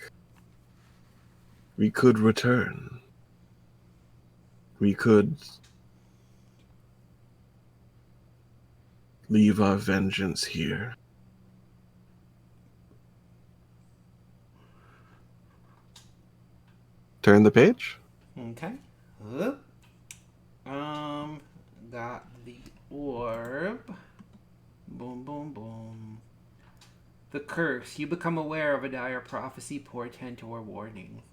We could return. We could leave our vengeance here. Turn the page. Okay. Whoop. Got the orb. Boom, boom, boom. The curse. You become aware of a dire prophecy, portent, or warning.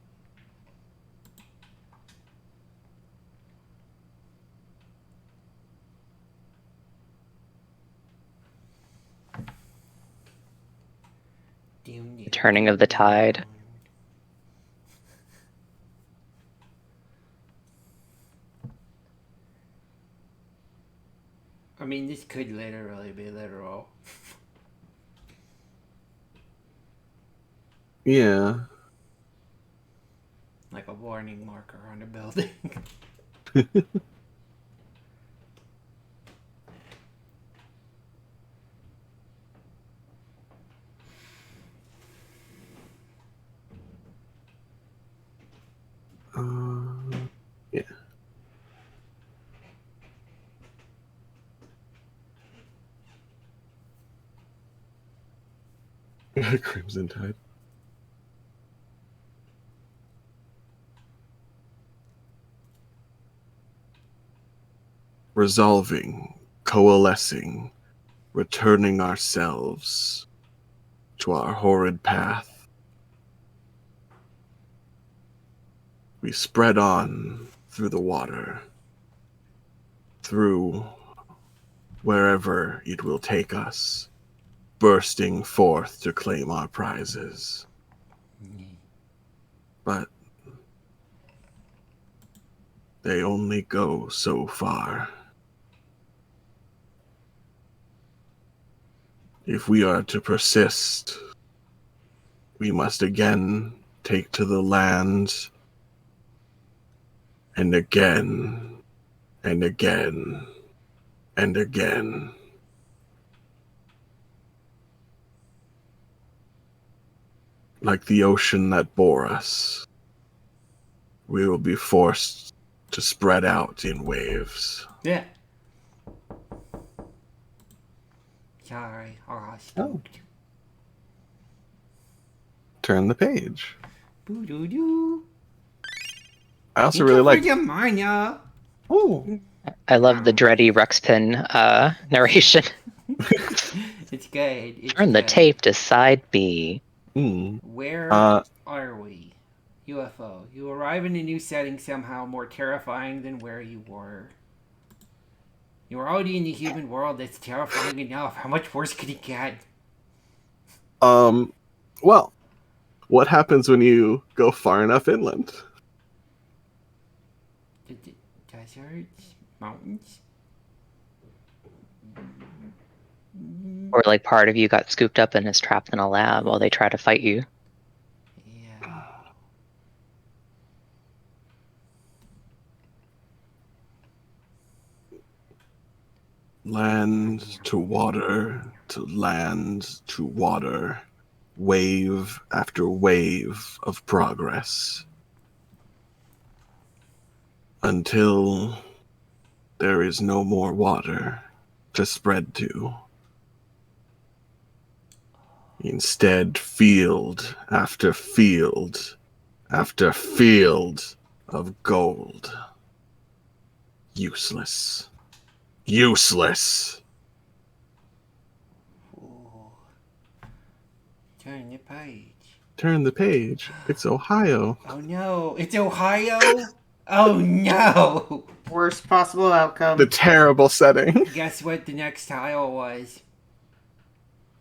The turning of the tide. I mean, this could literally be literal. Yeah. Like a warning marker on a building. Yeah. Crimson Tide. resolving, coalescing, returning ourselves to our horrid path. We spread on through the water, through wherever it will take us, bursting forth to claim our prizes. But they only go so far. If we are to persist, we must again take to the land, and again, and again, and again. Like the ocean that bore us, we will be forced to spread out in waves. Yeah. Sorry, I got spooked. Turn the page. Boo-doo-doo. I also really like. Mania. Oh, I love the dready Ruxpin narration. It's good. It's Turn the good. tape to side B. Where are we? UFO. You arrive in a new setting somehow more terrifying than where you were. You're already in the human world. That's terrifying enough. How much worse could it get? Well, what happens when you go far enough inland? Deserts? Mountains? Or like part of you got scooped up and is trapped in a lab while they try to fight you. Yeah. Land to water, to land to water, wave after wave of progress. Until there is no more water to spread to. Instead, field after field after field of gold. Useless. Useless. Ooh. Turn the page. Turn the page. It's Ohio. Oh no, it's Ohio? Oh no! Worst possible outcome. The terrible setting. Guess what the next tile was?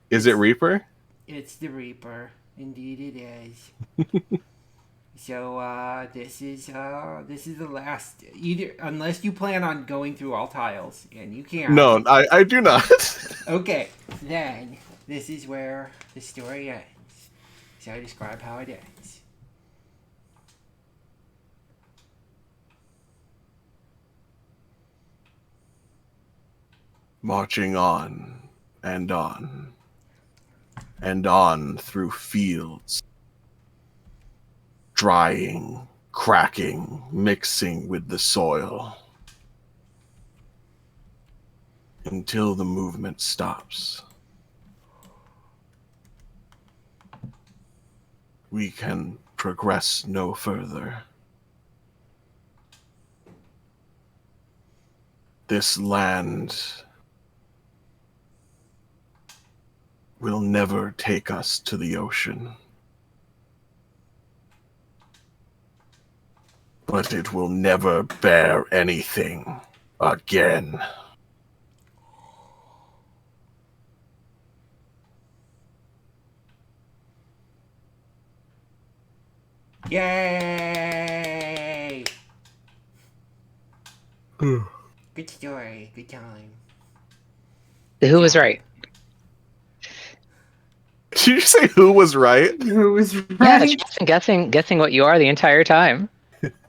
Is it Reaper? It's the Reaper. Indeed it is. So, this is the last, either, unless you plan on going through all tiles, and you can't. No, I do not. Okay, then, this is where the story ends. So I describe how it ends. Marching on and on and on through fields, drying, cracking, mixing with the soil until the movement stops. We can progress no further. This land will never take us to the ocean. But it will never bear anything again. Yay! Good story. Good time. Who was right? Did you say who was right? Who was Yeah, right? just been guessing what you are the entire time.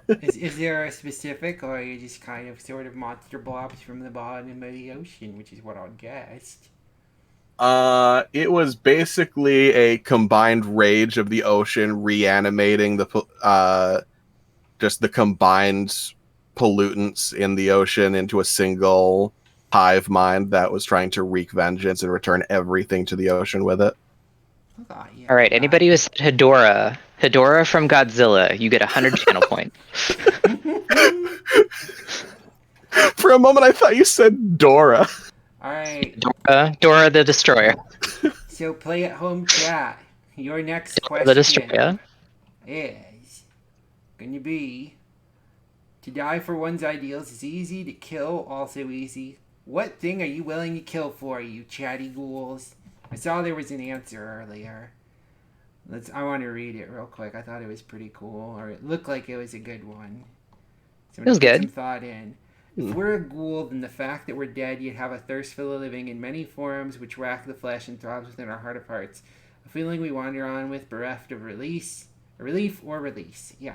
Is there a specific, or are you just kind of sort of monster blobs from the bottom of the ocean, which is what I guessed? It was basically a combined rage of the ocean reanimating just the combined pollutants in the ocean into a single hive mind that was trying to wreak vengeance and return everything to the ocean with it. Oh, yeah, All right, anybody who said Hedorah from Godzilla, you get 100 channel points. For a moment, I thought you said Dora. Alright, Dora the Destroyer. so play at home chat. Your next Dora the question Destroyer. is going to be: to die for one's ideals is easy, to kill also easy. What thing are you willing to kill for, you chatty ghouls? I saw there was an answer earlier. I want to read it real quick. I thought it was pretty cool, or it looked like it was a good one. So It was put good. some thought in. If we're a ghoul, then the fact that we're dead, you'd have a thirst for the living in many forms which rack the flesh and throbs within our heart of hearts. A feeling we wander on with, bereft of relief or release. Yeah.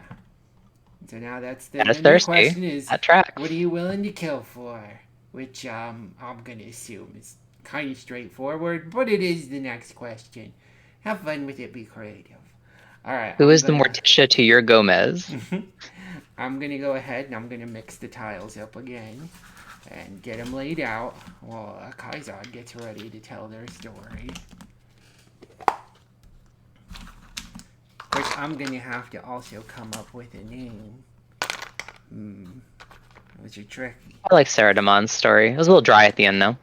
So now that's the, That is the new thirsty. question is, That tracks. what are you willing to kill for? Which I'm going to assume is kind of straightforward, but it is the next question. Have fun with it, be creative. Alright. Who is the Morticia to your Gomez? I'm going to go ahead and I'm going to mix the tiles up again and get them laid out while Kaizad gets ready to tell their story. Of course, I'm going to have to also come up with a name. Which are tricky. I like Saradamon's story. It was a little dry at the end, though.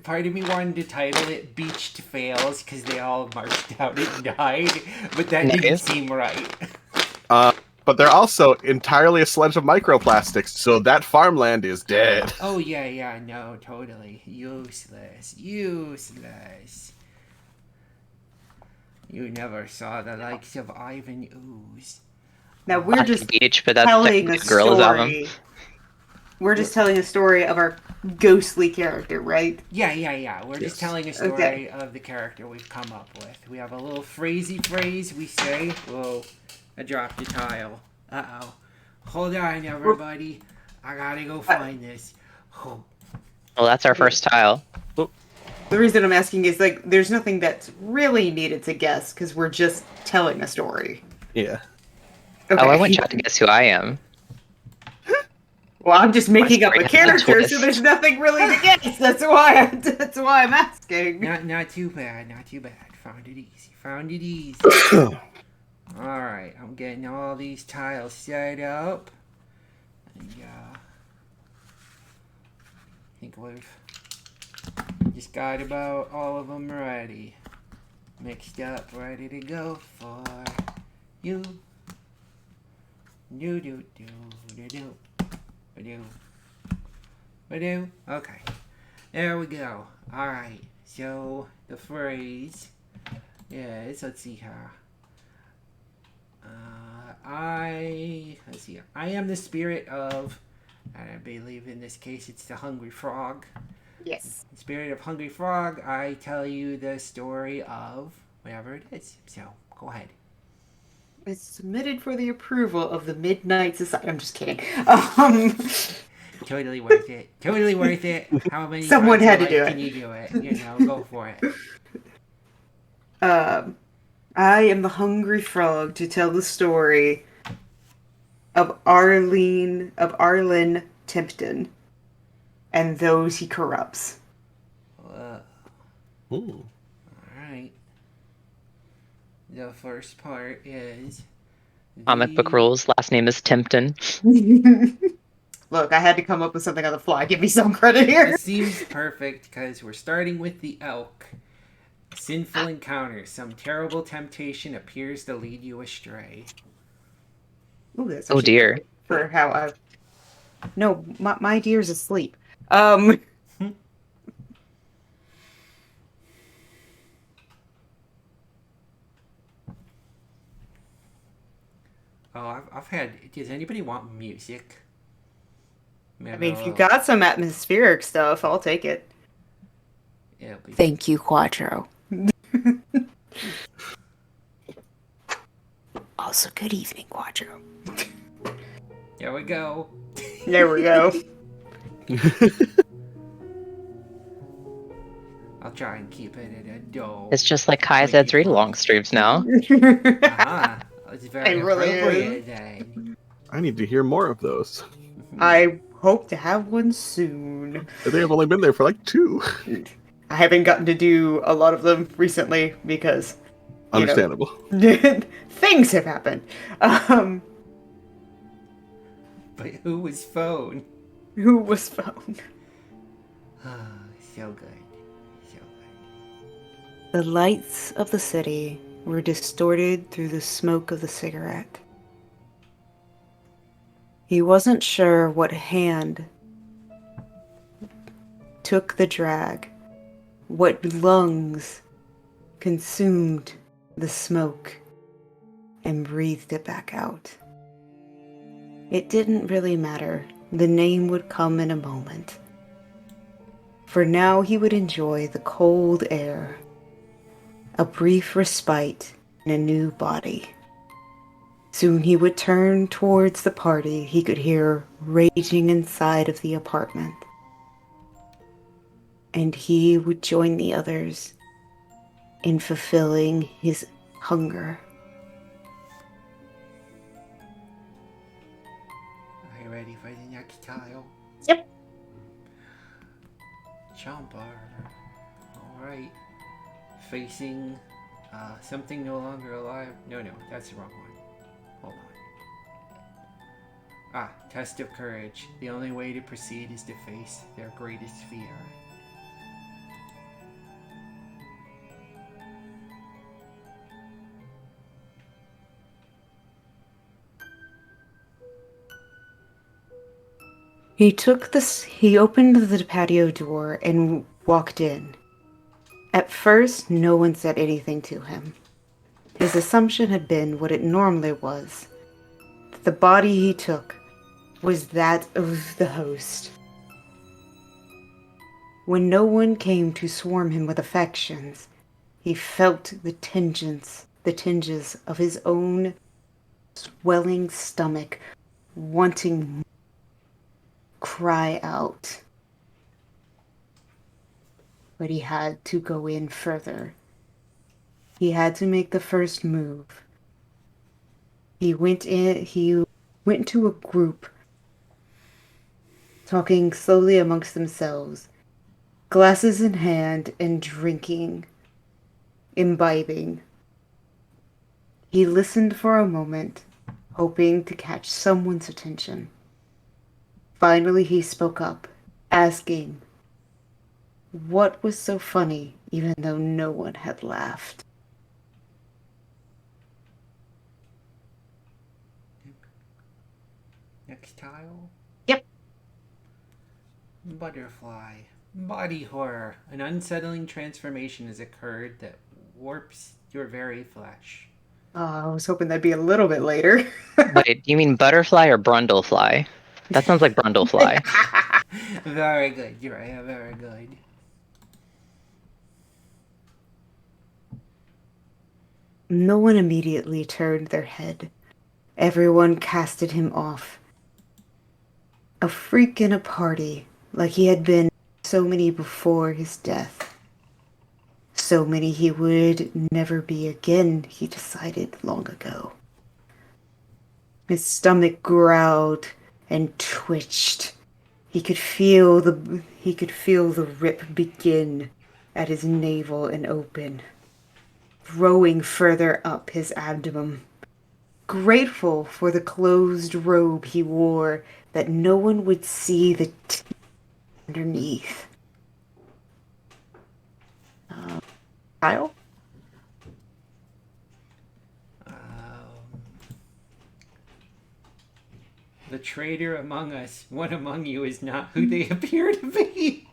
Part of me wanted to title it Beached Fails because they all marched out and died, but that didn't Nice. seem right. But they're also entirely a sledge of microplastics, so that farmland is dead. Oh, yeah, no, totally. Useless. You never saw the likes of Ivan Ooze. Now we're Rocky just Beach, but that's telling a technically Gorilla's album. story. We're just telling a story of our ghostly character, right? Yeah. We're just Yes. telling a story Okay. of the character we've come up with. We have a little phrasey phrase we say. Whoa, I dropped a tile. Uh-oh. Hold on, everybody. I gotta go find this. Oh. Well, that's our first tile. The reason I'm asking is like, there's nothing that's really needed to guess because we're just telling a story. Yeah. Okay. Oh, I want Chad to guess who I am. Well, I'm just making up story a has a character, twist. so there's nothing really to guess. That's why I'm asking. Not too bad. Found it easy. Alright, I'm getting all these tiles set up. And, I think we've just got about all of them ready. Mixed up, ready to go for you. Do. Okay. There we go. Alright. So the phrase is, let's see here. I am the spirit of, and I believe in this case it's the Hungry Frog. Yes. The spirit of Hungry Frog, I tell you the story of whatever it is. So go ahead. It's submitted for the approval of the Midnight Society. I'm just kidding. Totally worth it. How many Someone times had in to do life it. Can you do it? Go for it. I am the Hungry Frog to tell the story of Arlen Tipton and those he corrupts. Ooh. Alright. The first part is Comic book rules. Last name is Timpton. Look, I had to come up with something on the fly. Give me some credit here. This seems perfect because we're starting with the elk. Sinful encounter. Some terrible temptation appears to lead you astray. Ooh, that's Oh actually dear. great for how I. No, my deer's asleep. Oh, I've had. Does anybody want music? I mean, if you got some atmospheric stuff, I'll take it. It'll be- Thank you, Quattro. Also, good evening, Quattro. There we go. There we go. I'll try and keep it at a dull. It's just like Kaizad's read-along streams now. It's very It really appropriate then. I need to hear more of those. I hope to have one soon. They have only been there for like 2. I haven't gotten to do a lot of them recently because Understandable. things have happened. but who was phone? Who was phone? So good. So good. The lights of the city were distorted through the smoke of the cigarette. He wasn't sure what hand took the drag, what lungs consumed the smoke and breathed it back out. It didn't really matter. The name would come in a moment. For now he would enjoy the cold air, a brief respite in a new body. Soon he would turn towards the party he could hear raging inside of the apartment. And he would join the others in fulfilling his hunger. Are you ready for the next tile? Yep. Chomper. Alright. Facing something no longer alive. No, that's the wrong one. Hold on. Test of courage. The only way to proceed is to face their greatest fear. He opened the patio door and walked in. At first, no one said anything to him. His assumption had been what it normally was. The body he took was that of the host. When no one came to swarm him with affections, he felt the tinges of his own swelling stomach wanting cry out. But he had to go in further. He had to make the first move. He went to a group, talking slowly amongst themselves, glasses in hand and drinking, imbibing. He listened for a moment, hoping to catch someone's attention. Finally, he spoke up, asking what was so funny, even though no one had laughed. Next tile? Yep. Butterfly. Body horror. An unsettling transformation has occurred that warps your very flesh. I was hoping that'd be a little bit later. Wait, do you mean butterfly or brundlefly? That sounds like brundlefly. Very good, Draea, very good. No one immediately turned their head. Everyone casted him off. A freak in a party, like he had been so many before his death. So many he would never be again, he decided long ago. His stomach growled and twitched. He could feel the rip begin at his navel and open, growing further up his abdomen. Grateful for the closed robe he wore, that no one would see the teeth underneath. Kyle? The traitor among us, one among you is not who they appear to be.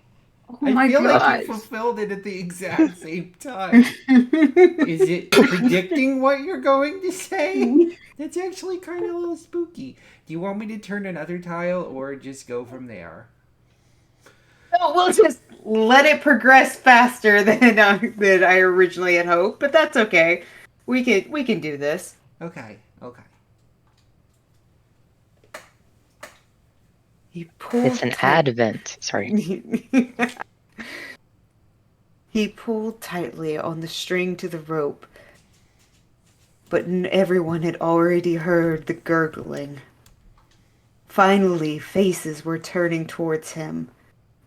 Oh I my feel like God. you fulfilled it at the exact same time. Is it predicting what you're going to say? That's actually kind of a little spooky. Do you want me to turn another tile or just go from there? No, we'll just let it progress faster than I originally had hoped, but that's okay. We can do this. Okay. He pulled It's an advent. Sorry. He pulled tightly on the string to the rope, but everyone had already heard the gurgling. Finally, faces were turning towards him,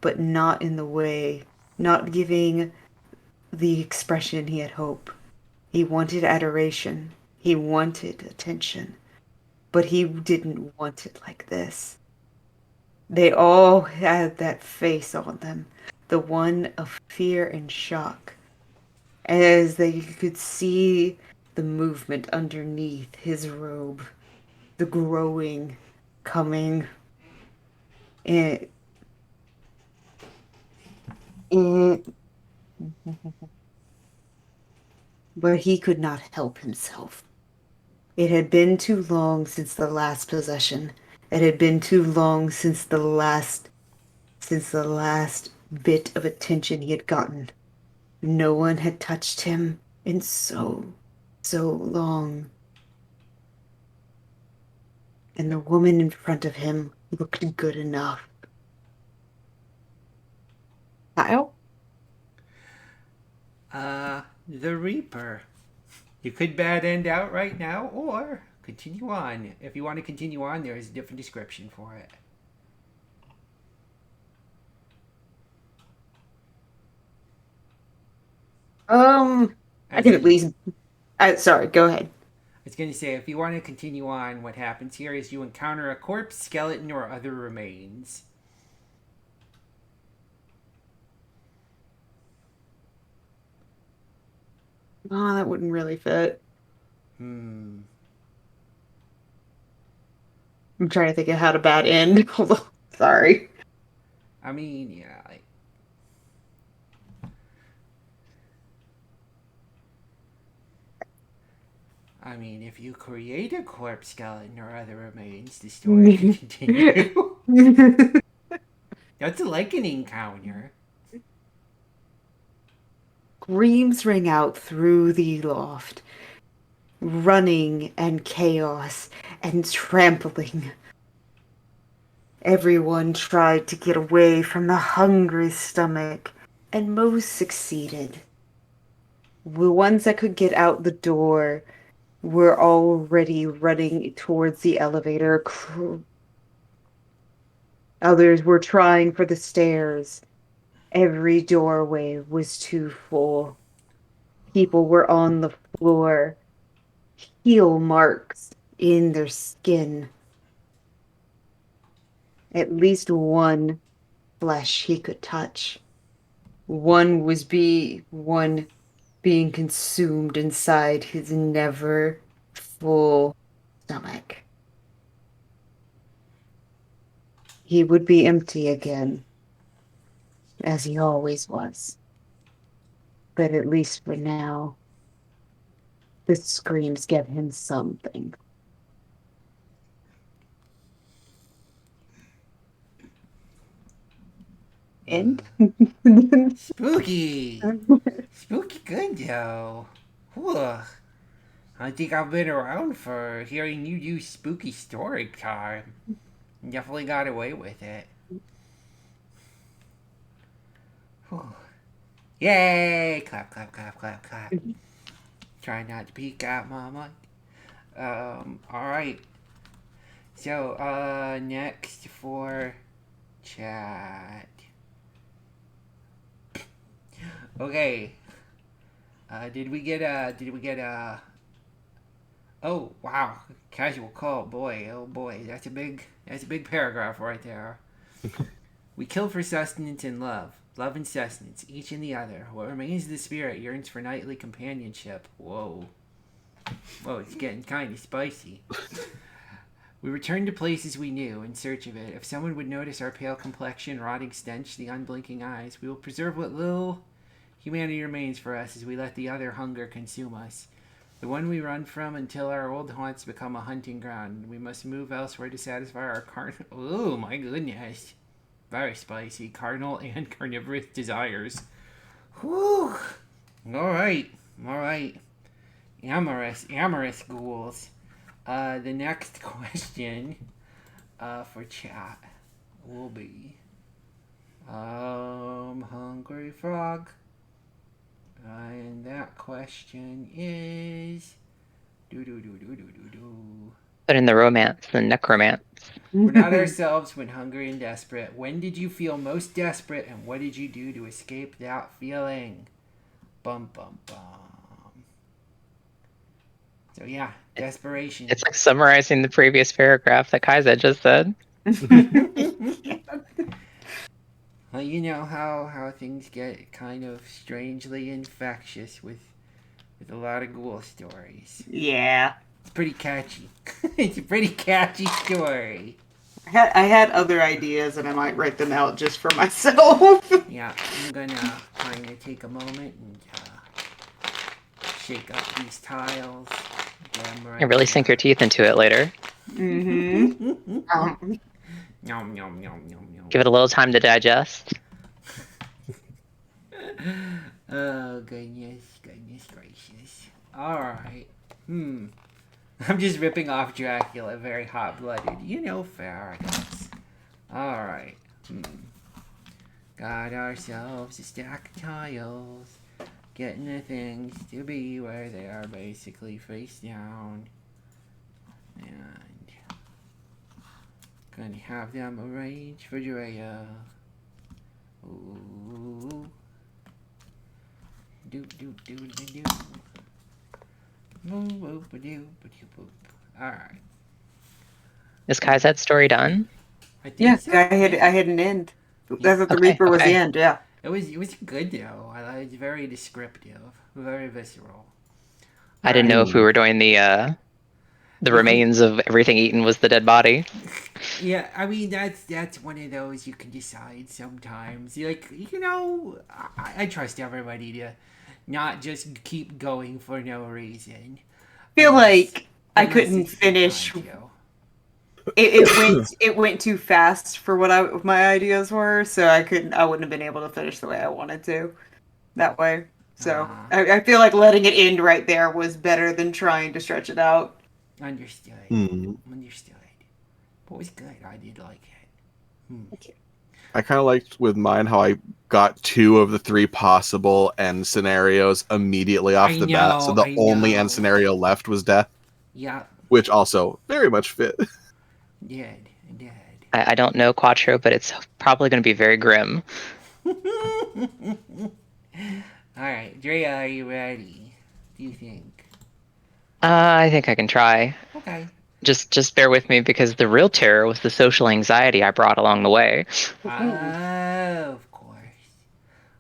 but not in the way, not giving the expression he had hoped. He wanted adoration. He wanted attention. but he didn't want it like this. They all had that face on them, the one of fear and shock, as they could see the movement underneath his robe, the growing, coming, and but he could not help himself. It had been too long since the last possession. It had been too long since the last bit of attention he had gotten. No one had touched him in so long. And the woman in front of him looked good enough. Kyle? The Reaper. You could bad end out right now, or continue on. If you want to continue on, there is a different description for it. I can at least. Sorry, go ahead. I was going to say, if you want to continue on, what happens here is you encounter a corpse, skeleton, or other remains. Oh, that wouldn't really fit. Hmm. I'm trying to think of how to bad end. Hold on. Sorry. I mean, yeah. I mean, if you create a corpse, skeleton, or other remains, the story can continue. That's like an encounter. Screams ring out through the loft, running and chaos and trampling. Everyone tried to get away from the hungry stomach, and most succeeded. The ones that could get out the door were already running towards the elevator. Others were trying for the stairs. Every doorway was too full. People were on the floor, heel marks in their skin. At least one flesh he could touch. One being consumed inside his never full stomach. He would be empty again, as he always was. But at least for now, the screams gave him something. And Spooky! Spooky good, though. Whew. I think I've been around for hearing you use spooky story time. Definitely got away with it. Whew. Yay! Clap, clap, clap, clap, clap. Try not to peek out my mic. Alright. So, next for chat. Okay. Did we get a oh wow, casual call, boy, oh boy, that's a big paragraph right there. We kill for sustenance and love and sustenance, each in the other. What remains of the spirit yearns for nightly companionship. Whoa, it's getting kind of spicy. We return to places we knew, in search of it. If someone would notice our pale complexion, rotting stench, the unblinking eyes, we will preserve what little humanity remains for us as we let the other hunger consume us. The one we run from until our old haunts become a hunting ground. We must move elsewhere to satisfy our oh my goodness. Very spicy. Cardinal and carnivorous desires. Whew. Alright. Amorous ghouls. The next question for chat will be Hungry Frog. And that question is But in the romance, the necromance. We're not ourselves when hungry and desperate. When did you feel most desperate, and what did you do to escape that feeling? Bum bum bum. So yeah, desperation. It's like summarizing the previous paragraph that Kaizad just said. Well, you know how things get kind of strangely infectious with a lot of ghoul stories. Yeah. It's pretty catchy. It's a pretty catchy story. I had other ideas and I might write them out just for myself. Yeah, I'm gonna kind of take a moment and shake up these tiles. Get them You really sink your teeth into it later. Mm-hmm. Nom nom nom nom nom. Give it a little time to digest. Oh goodness gracious. All right. I'm just ripping off Dracula, very hot-blooded. You know, fair, I guess. All right. Got ourselves a stack of tiles. Getting the things to be where they are, basically face down. And gonna have them arranged for Draea. Ooh. Do do do do do. Alright. Is Kaizad's story done? I think Yeah, so. I had an end. That's what the Okay, Reaper was the okay. end, yeah. It was good though. It's very descriptive, very visceral. I didn't know if we were doing the remains of everything eaten was the dead body. Yeah, I mean that's one of those you can decide sometimes. Like I trust everybody to not just keep going for no reason. I feel like I Unless couldn't it's finish. time to. It went too fast for what my ideas were, so I wouldn't have been able to finish the way I wanted to that way. So I feel like letting it end right there was better than trying to stretch it out. Understood. Hmm. Understood. But it was good. I did like it. I kind of liked with mine how I got 2 of the 3 possible end scenarios immediately off the bat, so the only end scenario left was death, Yeah, which also very much fit. did. I don't know Quattro, but it's probably going to be very grim. Alright, Drea, are you ready? Do you think? I think I can try. Okay. Just bear with me because the real terror was the social anxiety I brought along the way. Oh, of course.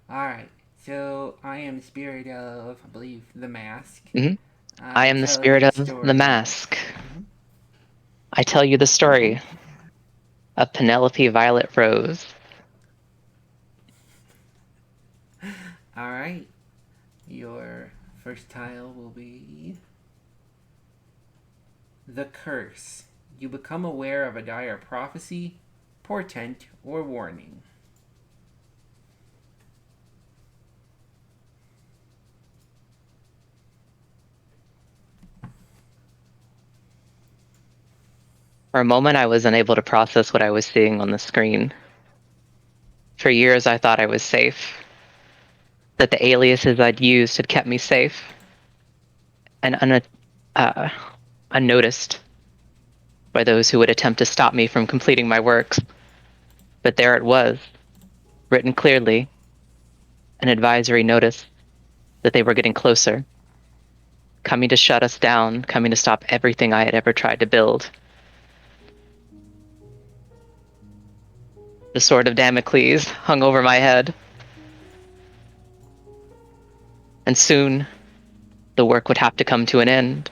Alright, so I am the spirit of, I believe, the mask. Mhm. I am the Tell you spirit of the story. mask. I tell you the story of Penelope Violet Rose. Alright, your first tile will be the curse. You become aware of a dire prophecy, portent, or warning. For a moment, I was unable to process what I was seeing on the screen. For years, I thought I was safe, that the aliases I'd used had kept me safe and unnoticed by those who would attempt to stop me from completing my works. But there it was, written clearly, an advisory notice that they were getting closer, coming to shut us down, coming to stop everything I had ever tried to build. The sword of Damocles hung over my head. And soon, the work would have to come to an end.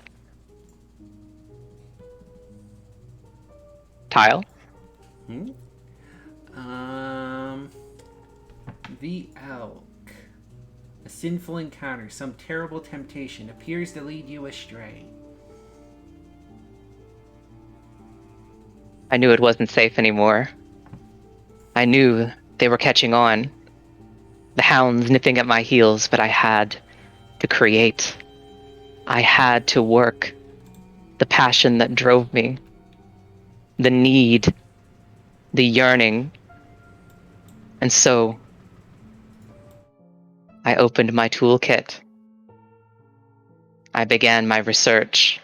Tile? The elk. A sinful encounter, some terrible temptation appears to lead you astray. I knew it wasn't safe anymore. I knew they were catching on. The hounds nipping at my heels, but I had to create. I had to work. The passion that drove me. The need. The yearning. And so, I opened my toolkit. I began my research.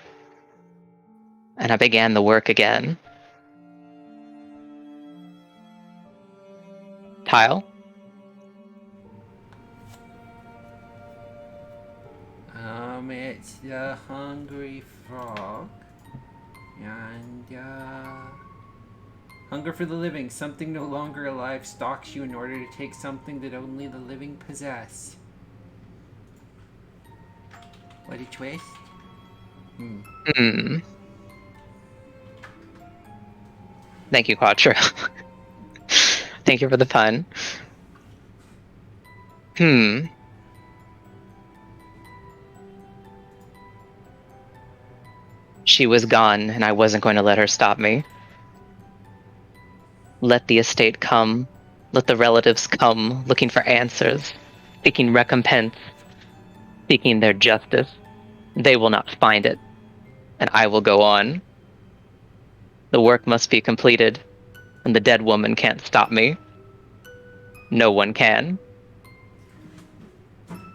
And I began the work again. Tile? It's the hungry frog. And, hunger for the living. Something no longer alive stalks you in order to take something that only the living possess. What a twist. Thank you, Quattro. Thank you for the pun. She was gone, and I wasn't going to let her stop me. Let the estate come. Let the relatives come, looking for answers, seeking recompense, seeking their justice. They will not find it, and I will go on. The work must be completed, and the dead woman can't stop me. No one can.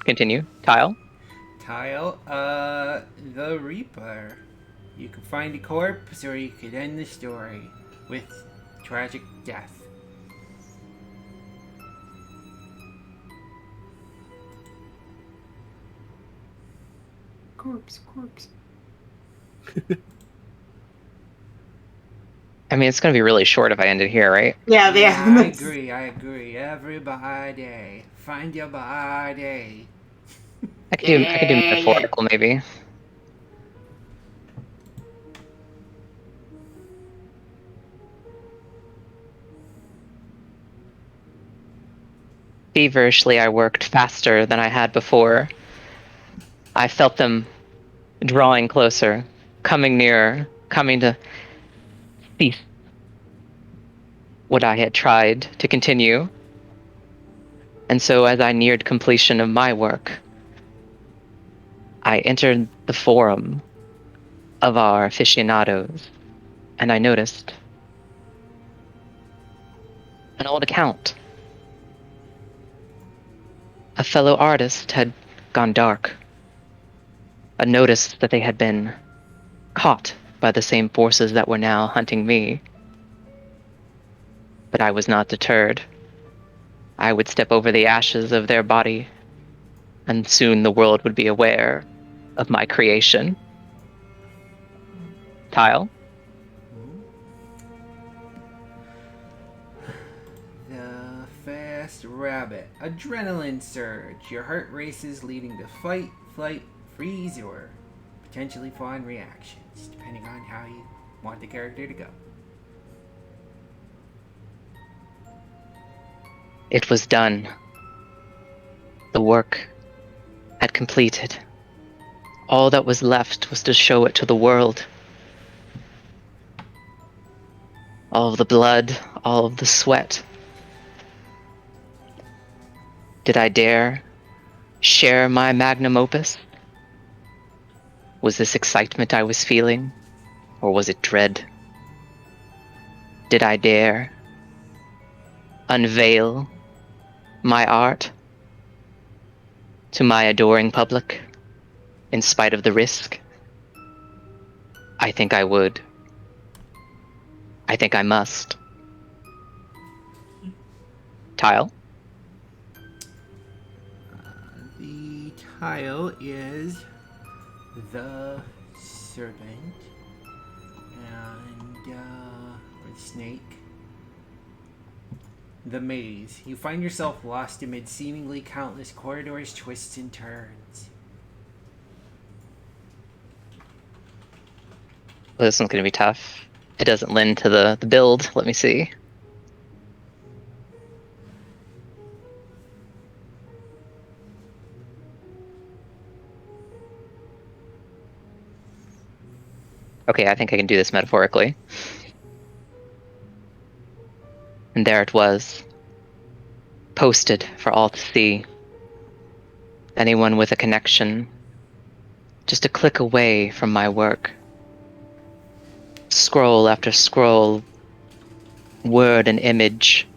Continue. Tile? Tile, the Reaper. You can find a corpse, or you could end the story with tragic death. Corpse. I mean, it's going to be really short if I end it here, right? Yeah, I agree. Everybody, find your body. I could do metaphorical, maybe. Feverishly, I worked faster than I had before. I felt them drawing closer, coming nearer, coming to cease what I had tried to continue. And so, as I neared completion of my work, I entered the forum of our aficionados, and I noticed an old account. A fellow artist had gone dark. I noticed that they had been caught by the same forces that were now hunting me. But I was not deterred. I would step over the ashes of their body, and soon the world would be aware of my creation. Tile? The fast rabbit. Adrenaline surge. Your heart races, leading to fight, flight, freeze, or potentially fun reactions, depending on how you want the character to go. It was done. The work had completed. All that was left was to show it to the world. All of the blood, all of the sweat. Did I dare share my magnum opus? Was this excitement I was feeling, or was it dread? Did I dare unveil my art to my adoring public, in spite of the risk? I think I would. I think I must. Tile? The tile is the serpent and or the snake. The maze. You find yourself lost amid seemingly countless corridors, twists, and turns. Well, this one's going to be tough. It doesn't lend to the build. Let me see. Okay, I think I can do this metaphorically. And there it was, posted for all to see. Anyone with a connection, just a click away from my work. Scroll after scroll, word and image,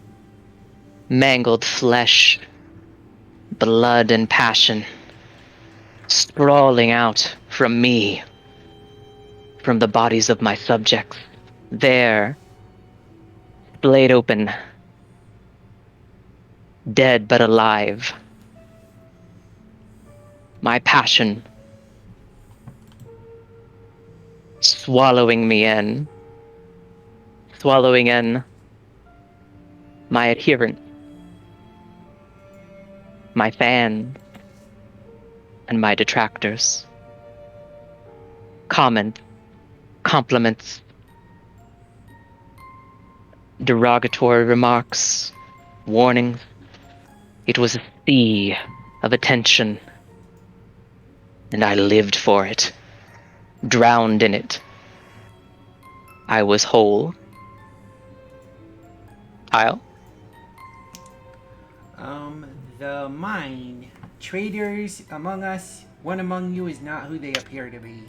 mangled flesh, blood and passion, sprawling out from me, from the bodies of my subjects. There, blade open, dead but alive. My passion swallowing me in, swallowing in my adherents, my fans, and my detractors. Comment, compliments, derogatory remarks, warnings. It was a sea of attention, and I lived for it, drowned in it. I was whole. Kyle? The mine. Traitors among us, one among you is not who they appear to be.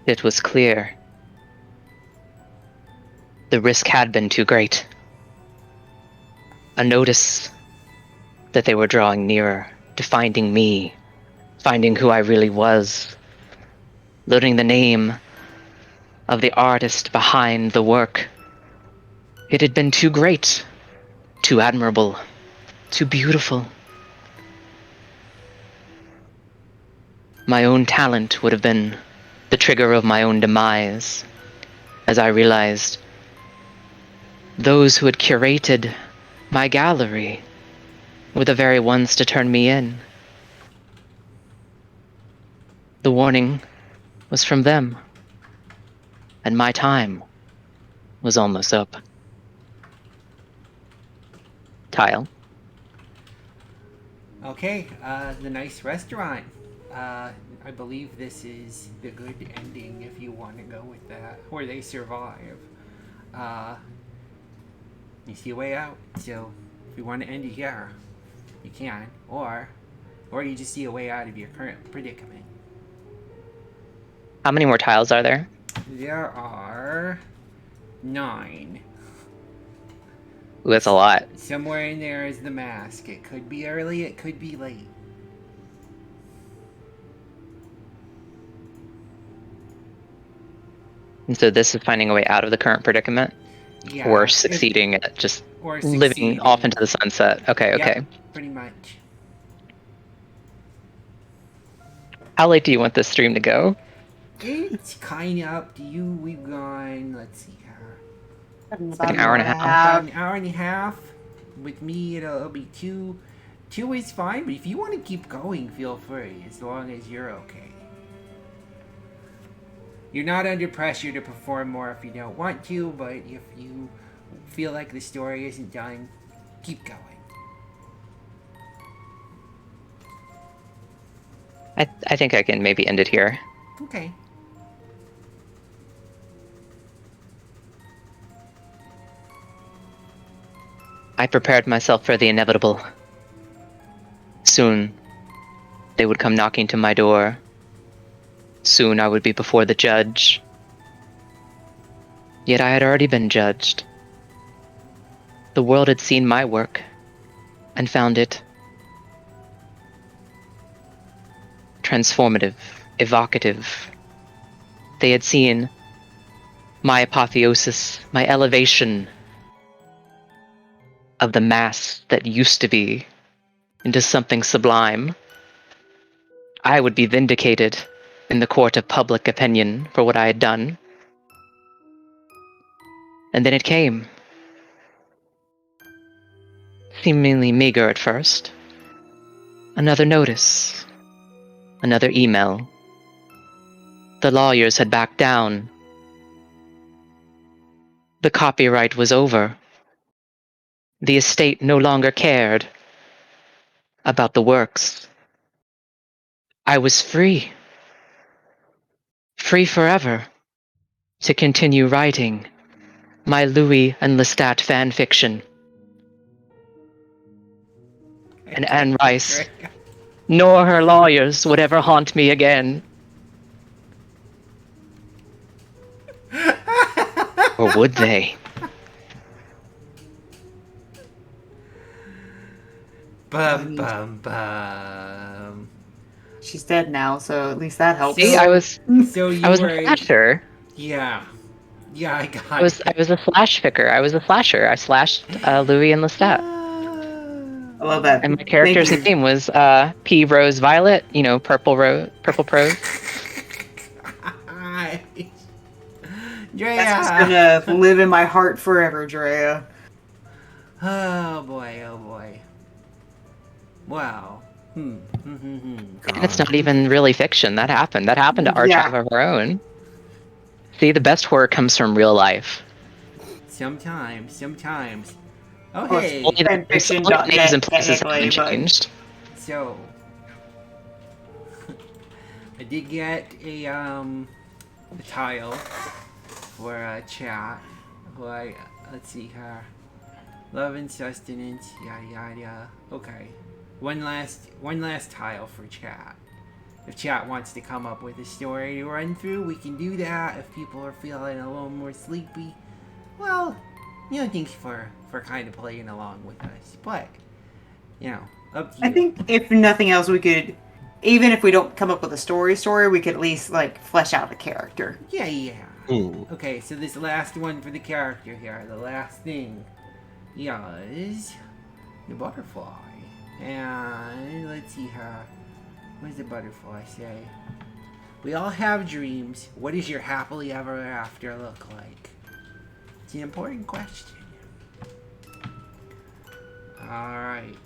It was clear. The risk had been too great. A notice that they were drawing nearer to finding me, finding who I really was, learning the name of the artist behind the work. It had been too great, too admirable, too beautiful. My own talent would have been the trigger of my own demise, as I realized those who had curated my gallery were the very ones to turn me in. The warning was from them, and my time was almost up. Tile. Okay, the nice restaurant. I believe this is the good ending if you want to go with that, where they survive. You see a way out, so if you want to end it here, you can, or you just see a way out of your current predicament. How many more tiles are there? There are 9. Ooh, that's a lot. Somewhere in there is the mask. It could be early, it could be late. And so this is finding a way out of the current predicament? Yeah. Or succeeding at just living off into the sunset. Okay, okay. Yep, pretty much. How late do you want this stream to go? It's kind of up to you. We've gone, let's see here. Like an hour and a half. About an hour and a half. With me, it'll be 2. 2 is fine, but if you want to keep going, feel free, as long as you're okay. You're not under pressure to perform more if you don't want to, but if you feel like the story isn't done, keep going. I think I can maybe end it here. Okay. I prepared myself for the inevitable. Soon, they would come knocking to my door. Soon I would be before the judge. Yet I had already been judged. The world had seen my work and found it transformative, evocative. They had seen my apotheosis, my elevation of the mass that used to be into something sublime. I would be vindicated in the court of public opinion for what I had done. And then it came. Seemingly meager at first. Another notice. Another email. The lawyers had backed down. The copyright was over. The estate no longer cared about the works. I was free. Free forever to continue writing my Louis and Lestat fan fiction. And Anne Rice, nor her lawyers would ever haunt me again. Or would they? Bum bum bum. She's dead now, so at least that helps. See, I was So you a were slasher. Yeah, I got I was a slash picker. I was a slasher. I slashed Louis and Lestat. I love that. And my character's Thank you. name was P Rose Violet. You know, purple prose. That's Draea! gonna live in my heart forever, Draea. Oh boy, oh boy. Wow. And it's not even really fiction. That happened. That happened to Yeah. Archive of Our Own. See, the best horror comes from real life. Sometimes. Oh, Well, hey. Only that names fanfiction.net and places technically, haven't but changed. So, I did get a tile for chat. Like, let's see here. Love and sustenance, yada yada. Okay. One last tile for chat. If chat wants to come up with a story to run through, we can do that. If people are feeling a little more sleepy, well, thanks for kind of playing along with us. But, up to you. I think if nothing else, we could, even if we don't come up with a story, we could at least like flesh out the character. Yeah. Ooh. Okay, so this last one for the character here, the last thing, is the butterfly. And let's see here. What does the butterfly say? We all have dreams. What does your happily ever after look like? It's an important question. Alright.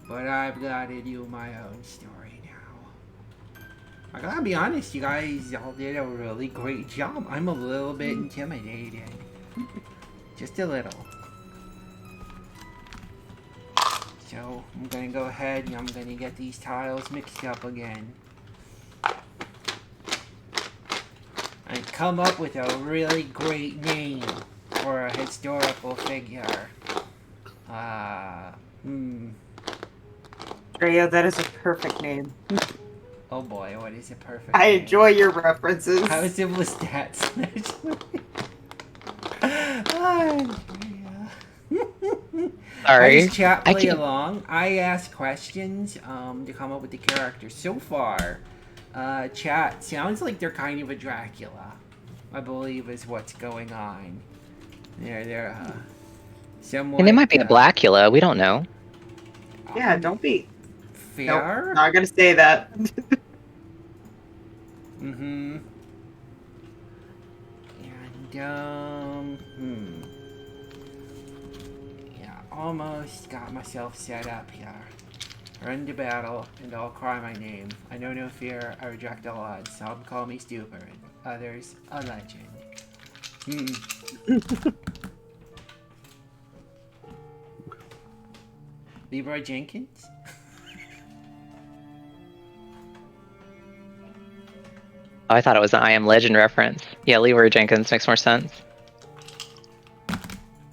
But I've got to do my own story now. I gotta be honest, you guys all did a really great job. I'm a little bit intimidated. Just a little. So, I'm gonna go ahead and I'm gonna get these tiles mixed up again. And come up with a really great name for a historical figure. Draea, that is a perfect name. Oh boy, what is a perfect I name? enjoy your references. How simple stats. Sorry. I just chat I play can't- along. I ask questions to come up with the characters. So far, chat sounds like they're kind of a Dracula, I believe is what's going on. They're somewhat. And they might be a Blackula. We don't know. Yeah, don't be. Fair. Nope, not gonna say that. Mm-hmm. And, yeah, almost got myself set up here. Run to battle, and I'll cry my name. I know no fear, I reject all odds. Some call me stupid, others a legend. Leroy Jenkins? Oh, I thought it was an I Am Legend reference. Yeah, Leroy Jenkins makes more sense.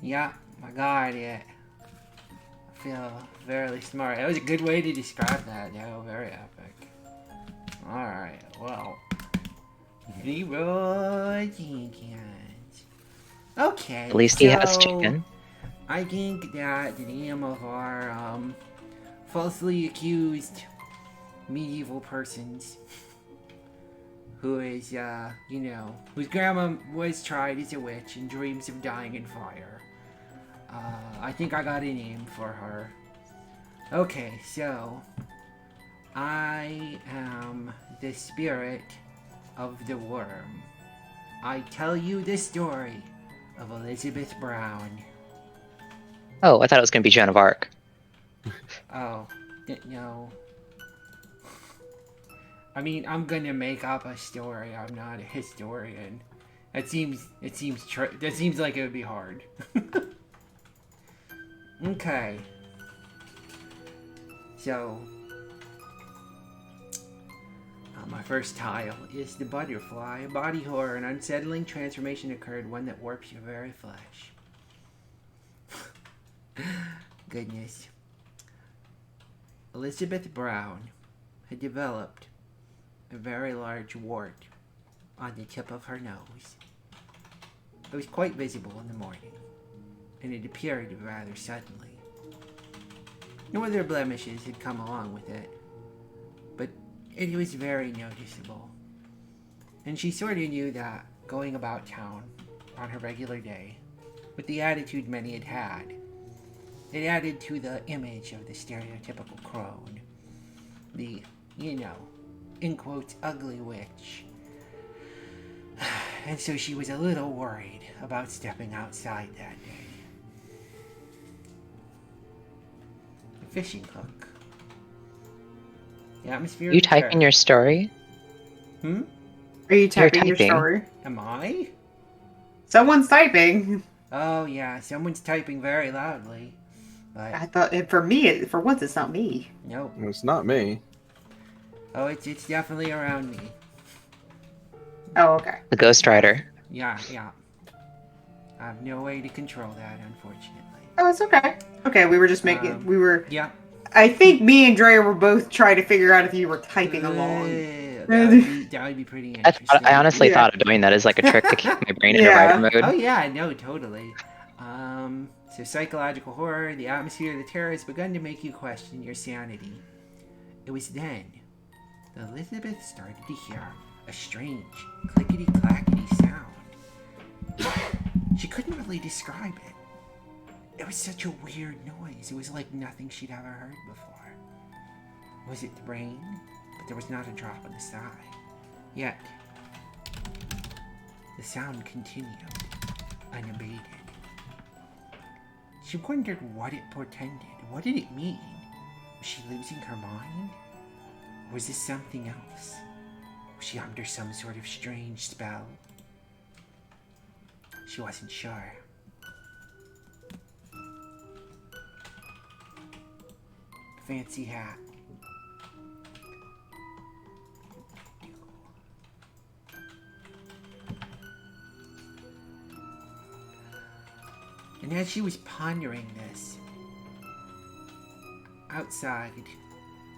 Yeah, I got it. I feel very smart. That was a good way to describe that, though. Very epic. Alright, well. Leroy Jenkins. Okay. At least he has chicken. I think that the name of our falsely accused medieval persons who is, whose grandma was tried as a witch and dreams of dying in fire. I think I got a name for her. Okay, so I am the spirit of the worm. I tell you the story of Elizabeth Brown. Oh, I thought it was going to be Joan of Arc. Oh, no. I mean, I'm gonna make up a story. I'm not a historian. That seems like it would be hard. Okay. So, my first tile is the butterfly. A body horror, an unsettling transformation occurred, one that warps your very flesh. Goodness. Elizabeth Brown had developed a very large wart on the tip of her nose. It was quite visible in the morning, and it appeared rather suddenly. No other blemishes had come along with it, but it was very noticeable. And she sort of knew that going about town on her regular day, with the attitude many had had, It added to the image of the stereotypical crone. The, in quotes, ugly witch. And so she was a little worried about stepping outside that day. The fishing hook. The atmosphere. You typing your story? Hmm? Are you typing your typing. story? Am I? Someone's typing. Oh yeah, someone's typing very loudly. But I thought, for me, for once, it's not me. nope. It's not me. Oh, it's definitely around me. Oh, okay. The Ghost Rider. Yeah. I have no way to control that, unfortunately. Oh, it's okay. Okay, we were just making. Yeah. I think me and Draea were both trying to figure out if you were typing along. That would be pretty interesting. I honestly Yeah. thought of doing that as like a trick to keep my brain in a Yeah. writer mode. Oh yeah, no, totally. So psychological horror, the atmosphere of the terror has begun to make you question your sanity. It was then that Elizabeth started to hear a strange clickety-clackety sound. She couldn't really describe it. It was such a weird noise. It was like nothing she'd ever heard before. Was it the rain? But there was not a drop in the sky. Yet, the sound continued, unabated. She wondered what it portended. What did it mean? Was she losing her mind? Or was this something else? Was she under some sort of strange spell? She wasn't sure. Fancy hat. And as she was pondering this, outside,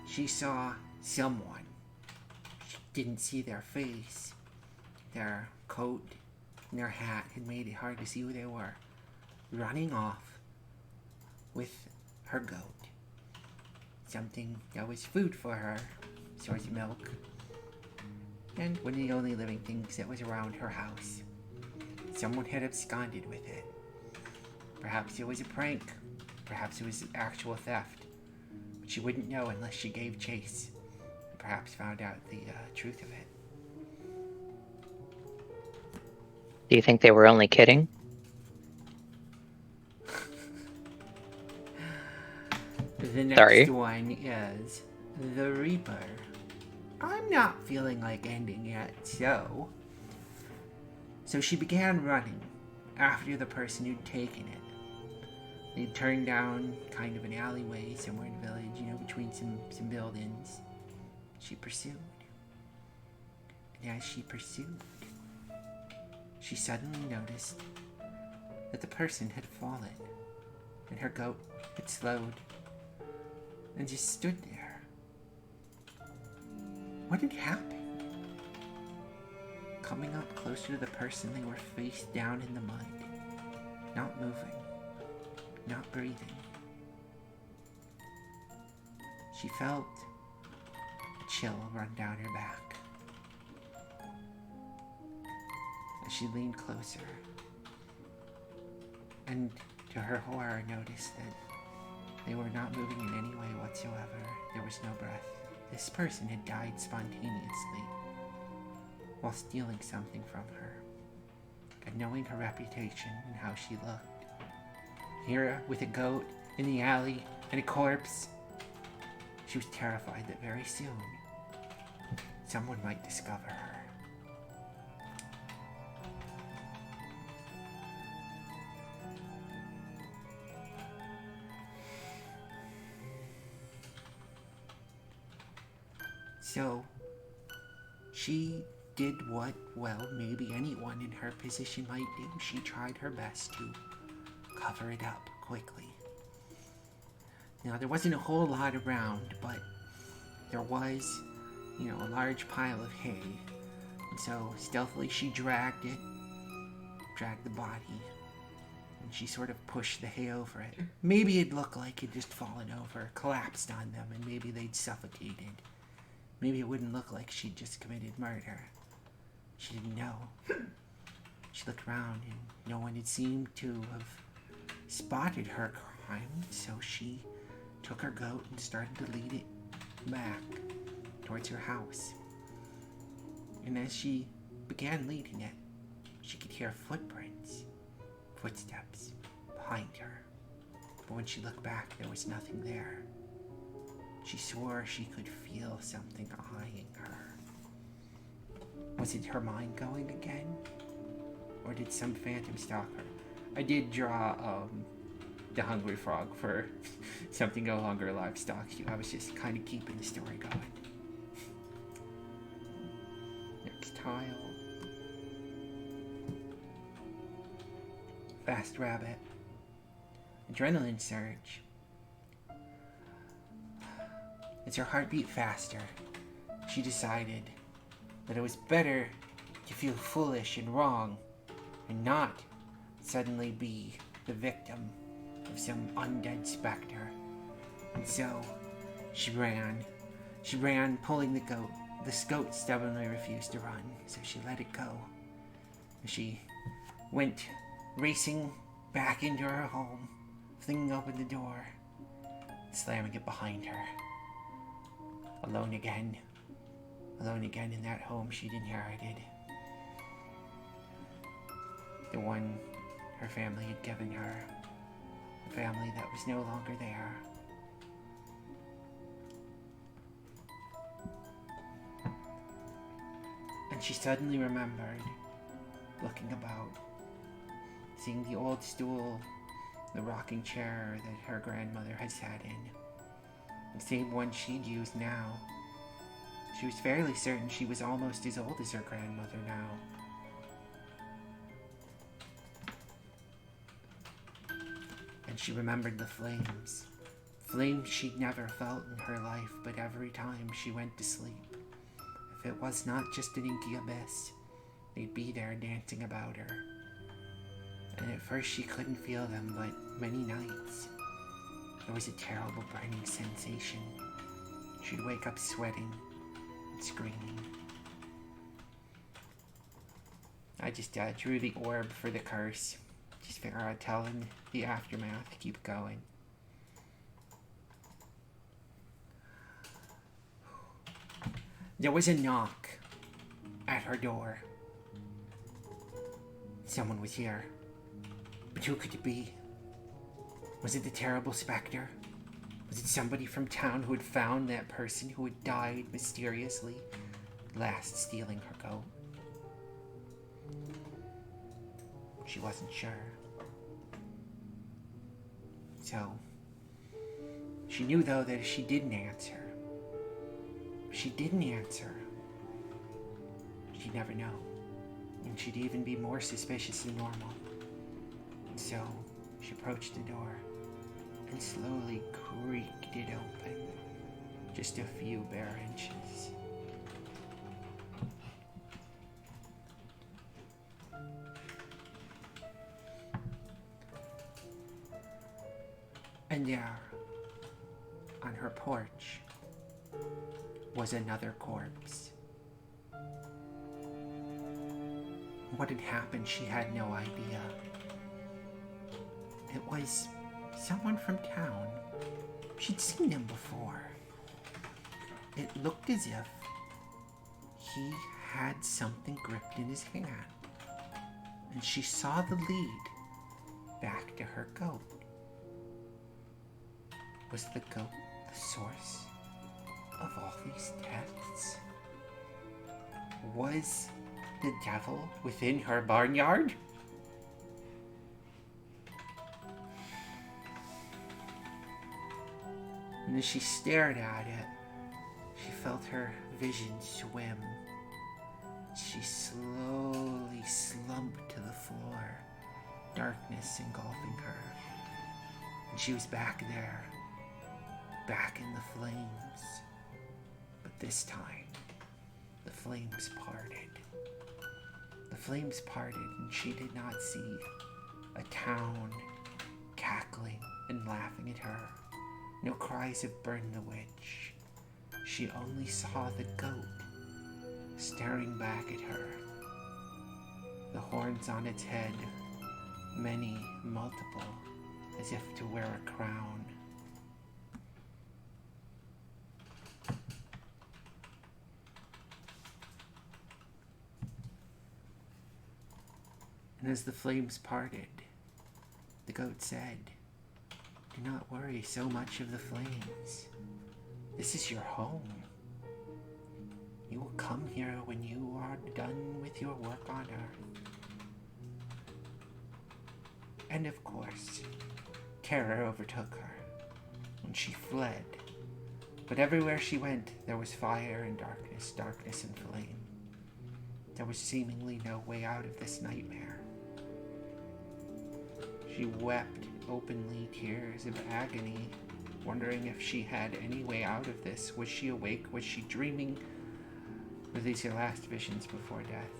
she saw someone. She didn't see their face. Their coat and their hat had made it hard to see who they were. Running off with her goat. Something that was food for her, source of milk. And one of the only living things that was around her house. Someone had absconded with it. Perhaps it was a prank. Perhaps it was actual theft. But she wouldn't know unless she gave chase. And perhaps found out the truth of it. Do you think they were only kidding? The next Sorry. one is the Reaper. I'm not feeling like ending yet, so she began running after the person who'd taken it. They turned down kind of an alleyway somewhere in the village, between some buildings. She pursued. And as she pursued, she suddenly noticed that the person had fallen, and her goat had slowed and just stood there. What had happened? Coming up closer to the person, they were face down in the mud, not moving, not breathing. She felt a chill run down her back as she leaned closer, and to her horror noticed that they were not moving in any way whatsoever. There was no breath. This person had died spontaneously while stealing something from her. And knowing her reputation and how she looked, here with a goat in the alley and a corpse, she was terrified that very soon someone might discover her. So, she did what, well, maybe anyone in her position might do. She tried her best to cover it up quickly. Now, there wasn't a whole lot around, but there was, a large pile of hay. And so, stealthily, she dragged the body, and she sort of pushed the hay over it. Maybe it'd look like it'd just fallen over, collapsed on them, and maybe they'd suffocated. Maybe it wouldn't look like she'd just committed murder. She didn't know. She looked around and no one had seemed to have spotted her time, so she took her goat and started to lead it back towards her house. And as she began leading it, she could hear footsteps behind her. But when she looked back, there was nothing there. She swore she could feel something eyeing her. Was it her mind going again? Or did some phantom stalk her? I did draw the hungry frog for something no longer livestock. I was just kind of keeping the story going. Next tile. Fast rabbit. Adrenaline surge. As her heart beat faster, she decided that it was better to feel foolish and wrong and not suddenly be the victim of some undead specter. And so she ran. She ran, pulling the goat. The goat stubbornly refused to run, so she let it go. She went racing back into her home, flinging open the door, slamming it behind her. Alone again in that home she'd inherited. The one her family had given her. A family that was no longer there. And she suddenly remembered, looking about, seeing the old stool, the rocking chair that her grandmother had sat in. The same one she'd used now. She was fairly certain she was almost as old as her grandmother now. And she remembered the flames. Flames she'd never felt in her life, but every time she went to sleep. If it was not just an inky abyss, they'd be there dancing about her. And at first she couldn't feel them, but many nights, there was a terrible burning sensation. She'd wake up sweating and screaming. I just drew the orb for the curse. Just figure I'd tell him the aftermath to keep going. There was a knock at her door. Someone was here. But who could it be? Was it the terrible specter? Was it somebody from town who had found that person who had died mysteriously, last stealing her goat? She wasn't sure. So, she knew though that if she didn't answer, she'd never know. And she'd even be more suspicious than normal. And so, she approached the door and slowly creaked it open. Just a few bare inches. And there, on her porch, was another corpse. What had happened, she had no idea. It was someone from town. She'd seen him before. It looked as if he had something gripped in his hand. And she saw the lead back to her goat. Was the goat the source of all these deaths? Was the devil within her barnyard? And as she stared at it, she felt her vision swim. She slowly slumped to the floor, darkness engulfing her. And she was back there, back in the flames. But this time, the flames parted. The flames parted, and she did not see a town cackling and laughing at her. No cries of burn the witch. She only saw the goat staring back at her. The horns on its head, many, multiple, as if to wear a crown. And as the flames parted, the goat said, "Do not worry so much of the flames. This is your home. You will come here when you are done with your work on Earth." And of course, terror overtook her, and she fled. But everywhere she went, there was fire and darkness, darkness and flame. There was seemingly no way out of this nightmare. She wept openly, tears of agony, wondering if she had any way out of this. Was she awake? Was she dreaming? Were these her last visions before death?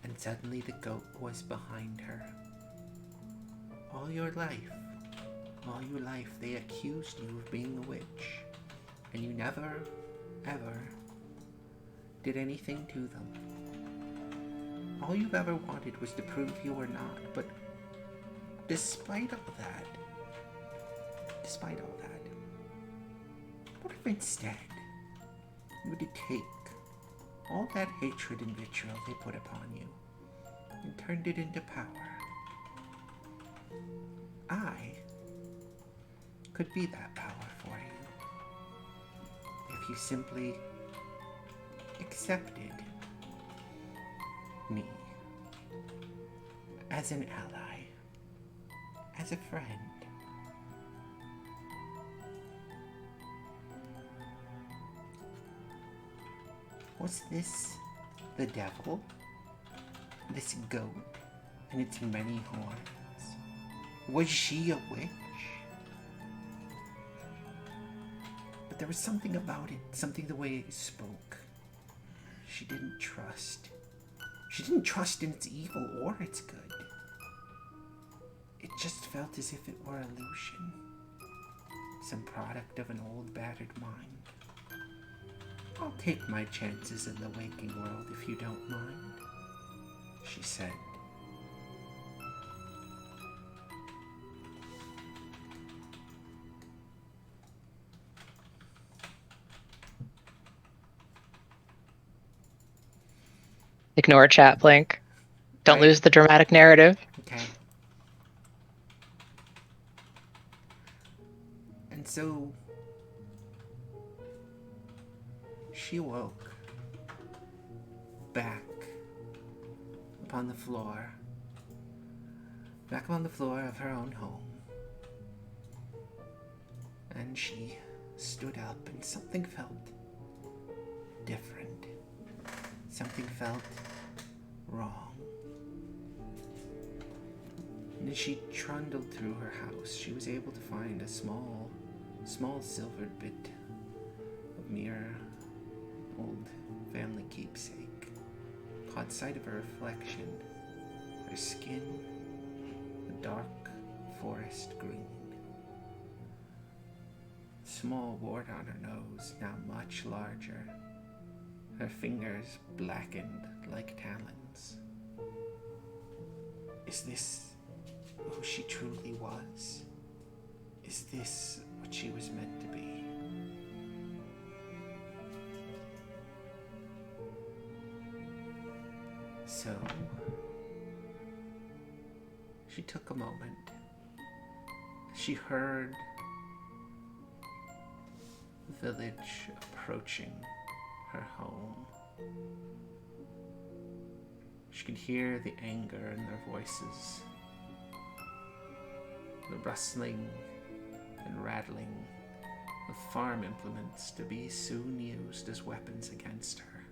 And suddenly the goat was behind her. All your life, they accused you of being a witch, and you never, ever did anything to them. All you've ever wanted was to prove you were not, but despite all that, what if instead you were to take all that hatred and vitriol they put upon you and turned it into power? I could be that power for you if you simply accepted me as an ally, as a friend. Was this the devil? This goat and its many horns? Was she a witch? But there was something about it, something the way it spoke. She didn't trust. She didn't trust in its evil or its good. It just felt as if it were illusion, some product of an old battered mind. "I'll take my chances in the waking world if you don't mind," she said. Ignore chat, Blink. Don't Right. lose the dramatic narrative. Okay. And so she awoke back upon the floor of her own home. And she stood up, and something felt different. Something felt wrong. And as she trundled through her house, she was able to find a small silvered bit of mere old family keepsake. Caught sight of her reflection, her skin a dark forest green. Small wart on her nose, now much larger. Her fingers blackened like talons. Is this who she truly was? Is this what she was meant to be? So, she took a moment. She heard the village approaching her home. She could hear the anger in their voices, the rustling and rattling of farm implements to be soon used as weapons against her.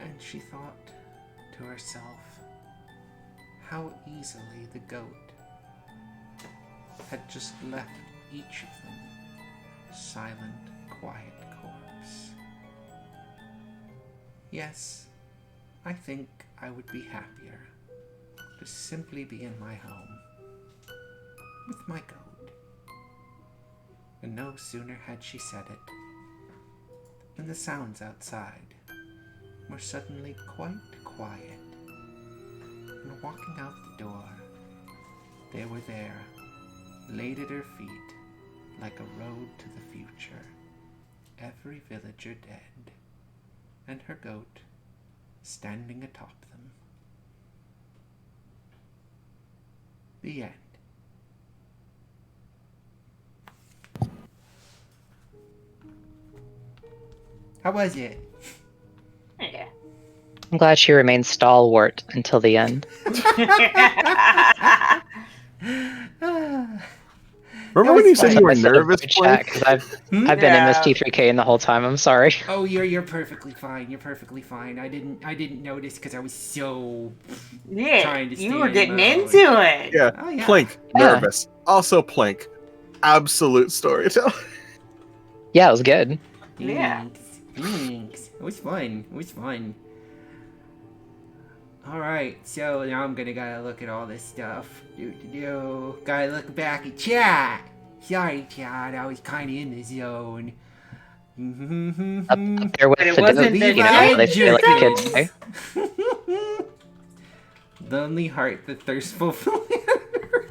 And she thought to herself how easily the goat had just left each of them silent, quiet corpse. Yes, I think I would be happier to simply be in my home with my goat. And no sooner had she said it than the sounds outside were suddenly quite quiet. And walking out the door, they were there, laid at her feet like a road to the future. Every villager dead, and her goat standing atop them. The end. How was it? Yeah. I'm glad she remained stalwart until the end. Remember when you said So you were I said nervous, avoid chat because I've been Yeah. MST3K in the whole time. I'm sorry. Oh, you're perfectly fine. You're perfectly fine. I didn't notice because I was so Yeah, trying to stay you were in getting mode. into it. Yeah. Oh yeah. Plink, Yeah. nervous. Also Plink, absolute storyteller. Yeah, it was good. Yeah. Thanks. It was fun. It was fun. Alright, so now I'm gotta look at all this stuff. Gotta look back at chat. Sorry, chat. I was kinda in the zone. Up there with But it the wasn't dope, the you know how they say, like the kids say. Lonely heart, the thirstful philanderer.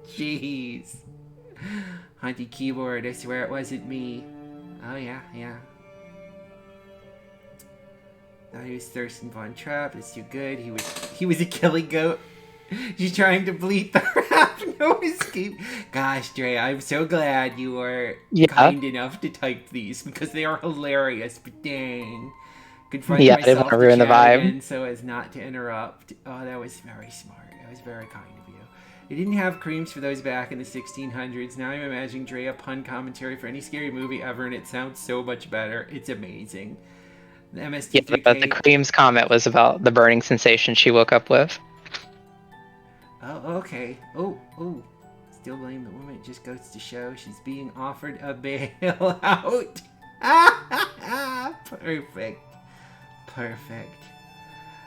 Jeez. Haunted keyboard, I swear it wasn't me. Oh yeah. Thought he was Thurston Von Trapp, it's too good. He was a killing goat. She's trying to bleat the rap, no escape. Gosh, Draea, I'm so glad you were kind enough to type these because they are hilarious, but dang. Confront Yeah, I didn't myself want to ruin the chat vibe. again so as not to interrupt. Oh, that was very smart. That was very kind of you. They didn't have creams for those back in the 1600s. Now I'm imagining Draea pun commentary for any scary movie ever, and it sounds so much better. It's amazing. The Yeah, MST3K. but the creams comment was about the burning sensation she woke up with. Oh, okay. Oh. Still blame the woman. It just goes to show she's being offered a bailout. Perfect.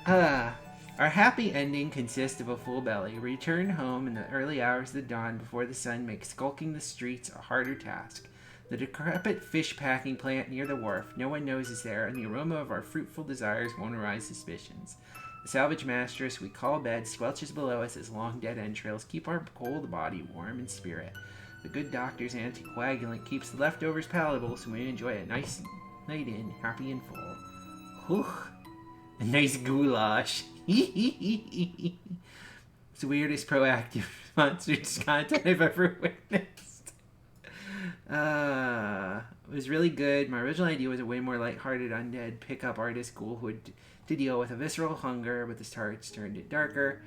Our happy ending consists of a full belly. Return home in the early hours of the dawn before the sun makes skulking the streets a harder task. The decrepit fish packing plant near the wharf no one knows is there, and the aroma of our fruitful desires won't arouse suspicions. The salvage mistress we call bed squelches below us as long dead entrails keep our cold body warm in spirit. The good doctor's anticoagulant keeps the leftovers palatable so we enjoy a nice night in, happy and full. Whew. A nice goulash. It's the weirdest proactive monsters content I've ever witnessed. It was really good. My original idea was a way more lighthearted undead pickup artist ghoul who would to deal with a visceral hunger, but the stars turned it darker.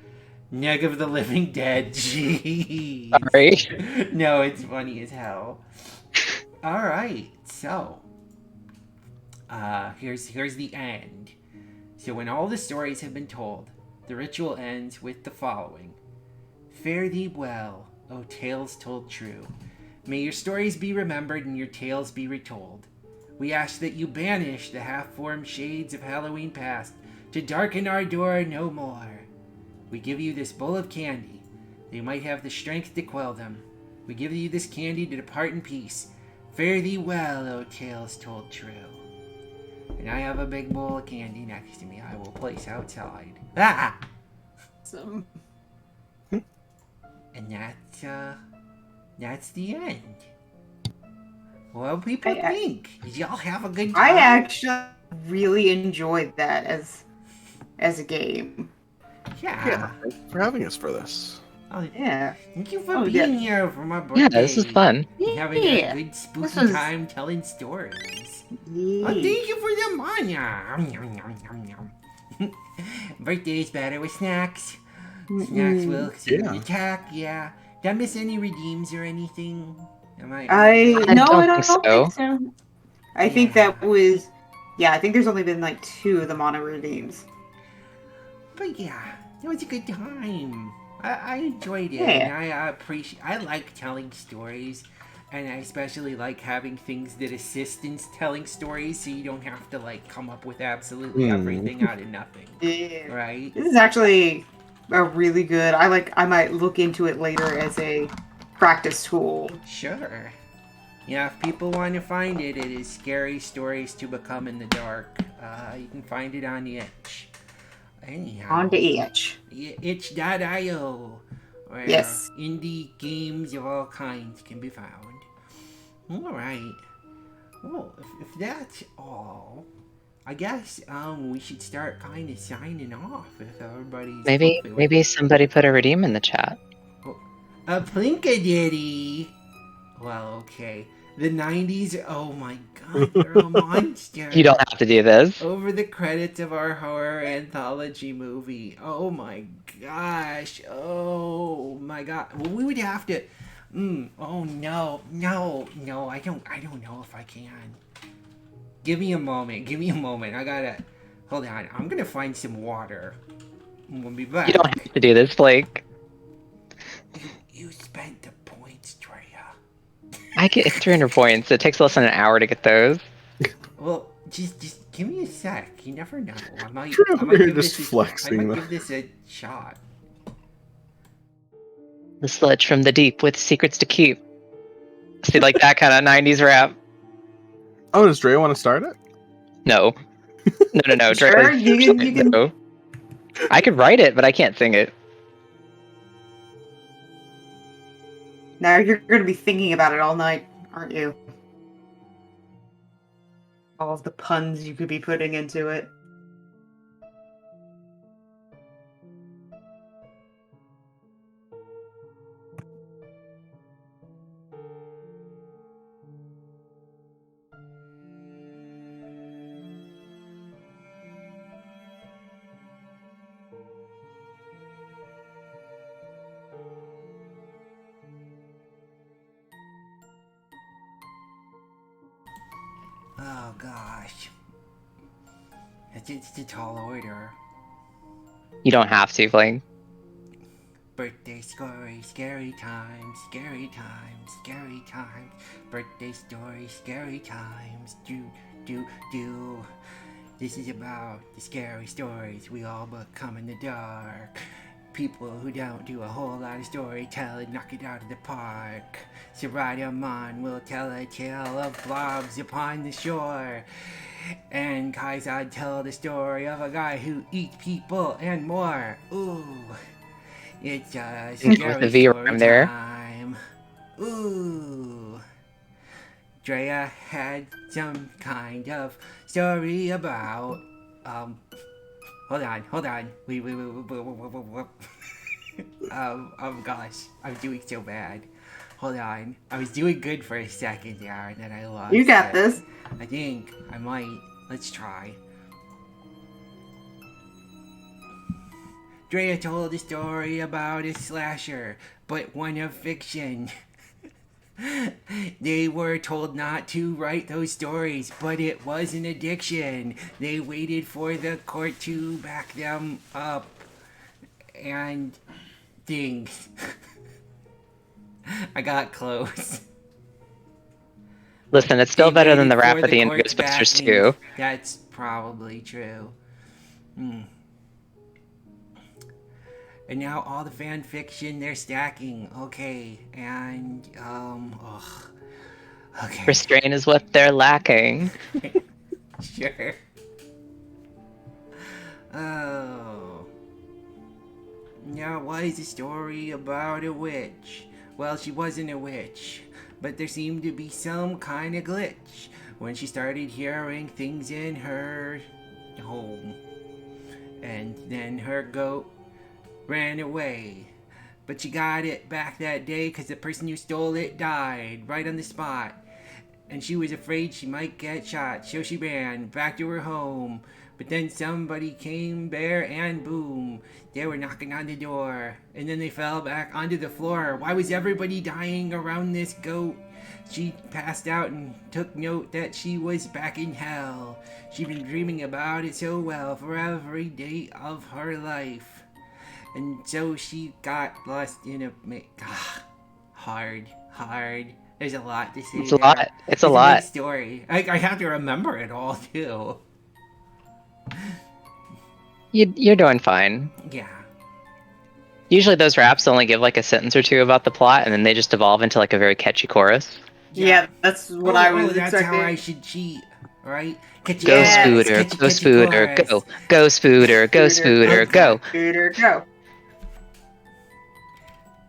Neg of the Living Dead. Jeez. Sorry. No, it's funny as hell. Alright, so here's the end. So when all the stories have been told, the ritual ends with the following. Fare thee well, O tales told true. May your stories be remembered and your tales be retold. We ask that you banish the half-formed shades of Halloween past to darken our door no more. We give you this bowl of candy, that you might have the strength to quell them. We give you this candy to depart in peace. Fare thee well, O tales told true. And I have a big bowl of candy next to me I will place outside. Ah! Awesome. And that's the end. What do people I- think? Did y'all have a good time? I actually really enjoyed that as a game. Yeah. Thank you for having us for this. Oh, Yeah. thank you for Oh, being yeah. here for my birthday. Yeah, this is fun. And having Yeah. a good spooky This was- time telling stories. Yeah. Oh, thank you for the money. Birthday is better with snacks. Snacks will Yeah. attack, yeah. Did I miss any redeems or anything? Am I I No, don't I don't think think so. I think Yeah. that was, yeah. I think there's only been like 2 of the mono redeems. But yeah, it was a good time. I enjoyed it, Yeah. and I like telling stories, and I especially like having things that assist in telling stories, so you don't have to like come up with absolutely Hmm. everything out of nothing, Yeah. right? This is actually are really good. I might look into it later as a practice tool. Sure. Yeah, if people want to find it, it is Scary Stories to Become in the Dark. You can find it on the itch. Anyhow, On the edge. itch.io, where Yes. indie games of all kinds can be found. Alright. Well, if that's all, I guess we should start kind of signing off if everybody's Maybe comfy with maybe it. somebody put a redeem in the chat. A Plinkadiddy! Well, okay. The 90s, oh my god, they're a monster. You don't have to do this. Over the credits of our horror anthology movie. Oh my gosh. Oh my god. Well, we would have to. Oh no, no. I don't know if I can. Give me a moment. I gotta. Hold on. I'm gonna find some water. We'll be back. You don't have to do this, Blake. You spent the points, Draea. I get 300 points. It takes less than an hour to get those. Well, just give me a sec. You never know. I might You're give just this flexing I might them. give this a shot. The sludge from the deep with secrets to keep. See, like that kind of 90s rap. Oh, does Dre want to start it? No. No. Sure, you can. No. I could write it, but I can't sing it. Now you're going to be thinking about it all night, aren't you? All of the puns you could be putting into it. Oh gosh. It's a tall order. You don't have to, Blake. Birthday story, scary times, scary times, scary times. Birthday story, scary times. Do. This is about the scary stories we all become in the dark. People who don't do a whole lot of storytelling knock it out of the park. Saradamon will tell a tale of blobs upon the shore. And Kaizad tell the story of a guy who eats people and more. Ooh. It's a With scary the V story rhyme there. time. Ooh. Draea had some kind of story about hold on. Wait. Gosh, I'm doing so bad. Hold on. I was doing good for a second there, and then I lost You got it. this. I think I might. Let's try. Draea told a story about a slasher, but one of fiction. They were told not to write those stories, but it was an addiction. They waited for the court to back them up. And things. I got close. Listen, it's still They better than waited the rap for at the end of court's Ghostbusters backing. 2. That's probably true. And now all the fan fiction they're stacking. Okay, and okay. Restraint is what they're lacking. Sure. Oh. Now, why is the story about a witch? Well, she wasn't a witch, but there seemed to be some kind of glitch when she started hearing things in her home. And then her goat ran away. But she got it back that day because the person who stole it died right on the spot. And she was afraid she might get shot, so she ran back to her home. But then somebody came there and boom, they were knocking on the door. And then they fell back onto the floor. Why was everybody dying around this goat? She passed out and took note that she was back in hell. She'd been dreaming about it so well for every day of her life. And so she got lost in a... hard. There's a lot to say It's a there. lot. It's a Big lot. story. I have to remember it all, too. You're doing fine. Yeah. Usually those raps only give like a sentence or two about the plot, and then they just evolve into like a very catchy chorus. Yeah, that's what I was that's expecting. how I should cheat, right? Catchy Go Yeah. chorus, Spooder, catchy, go catchy Spooder, chorus. go. Go Spooder, go Spooder, Okay. go. Scooter, go.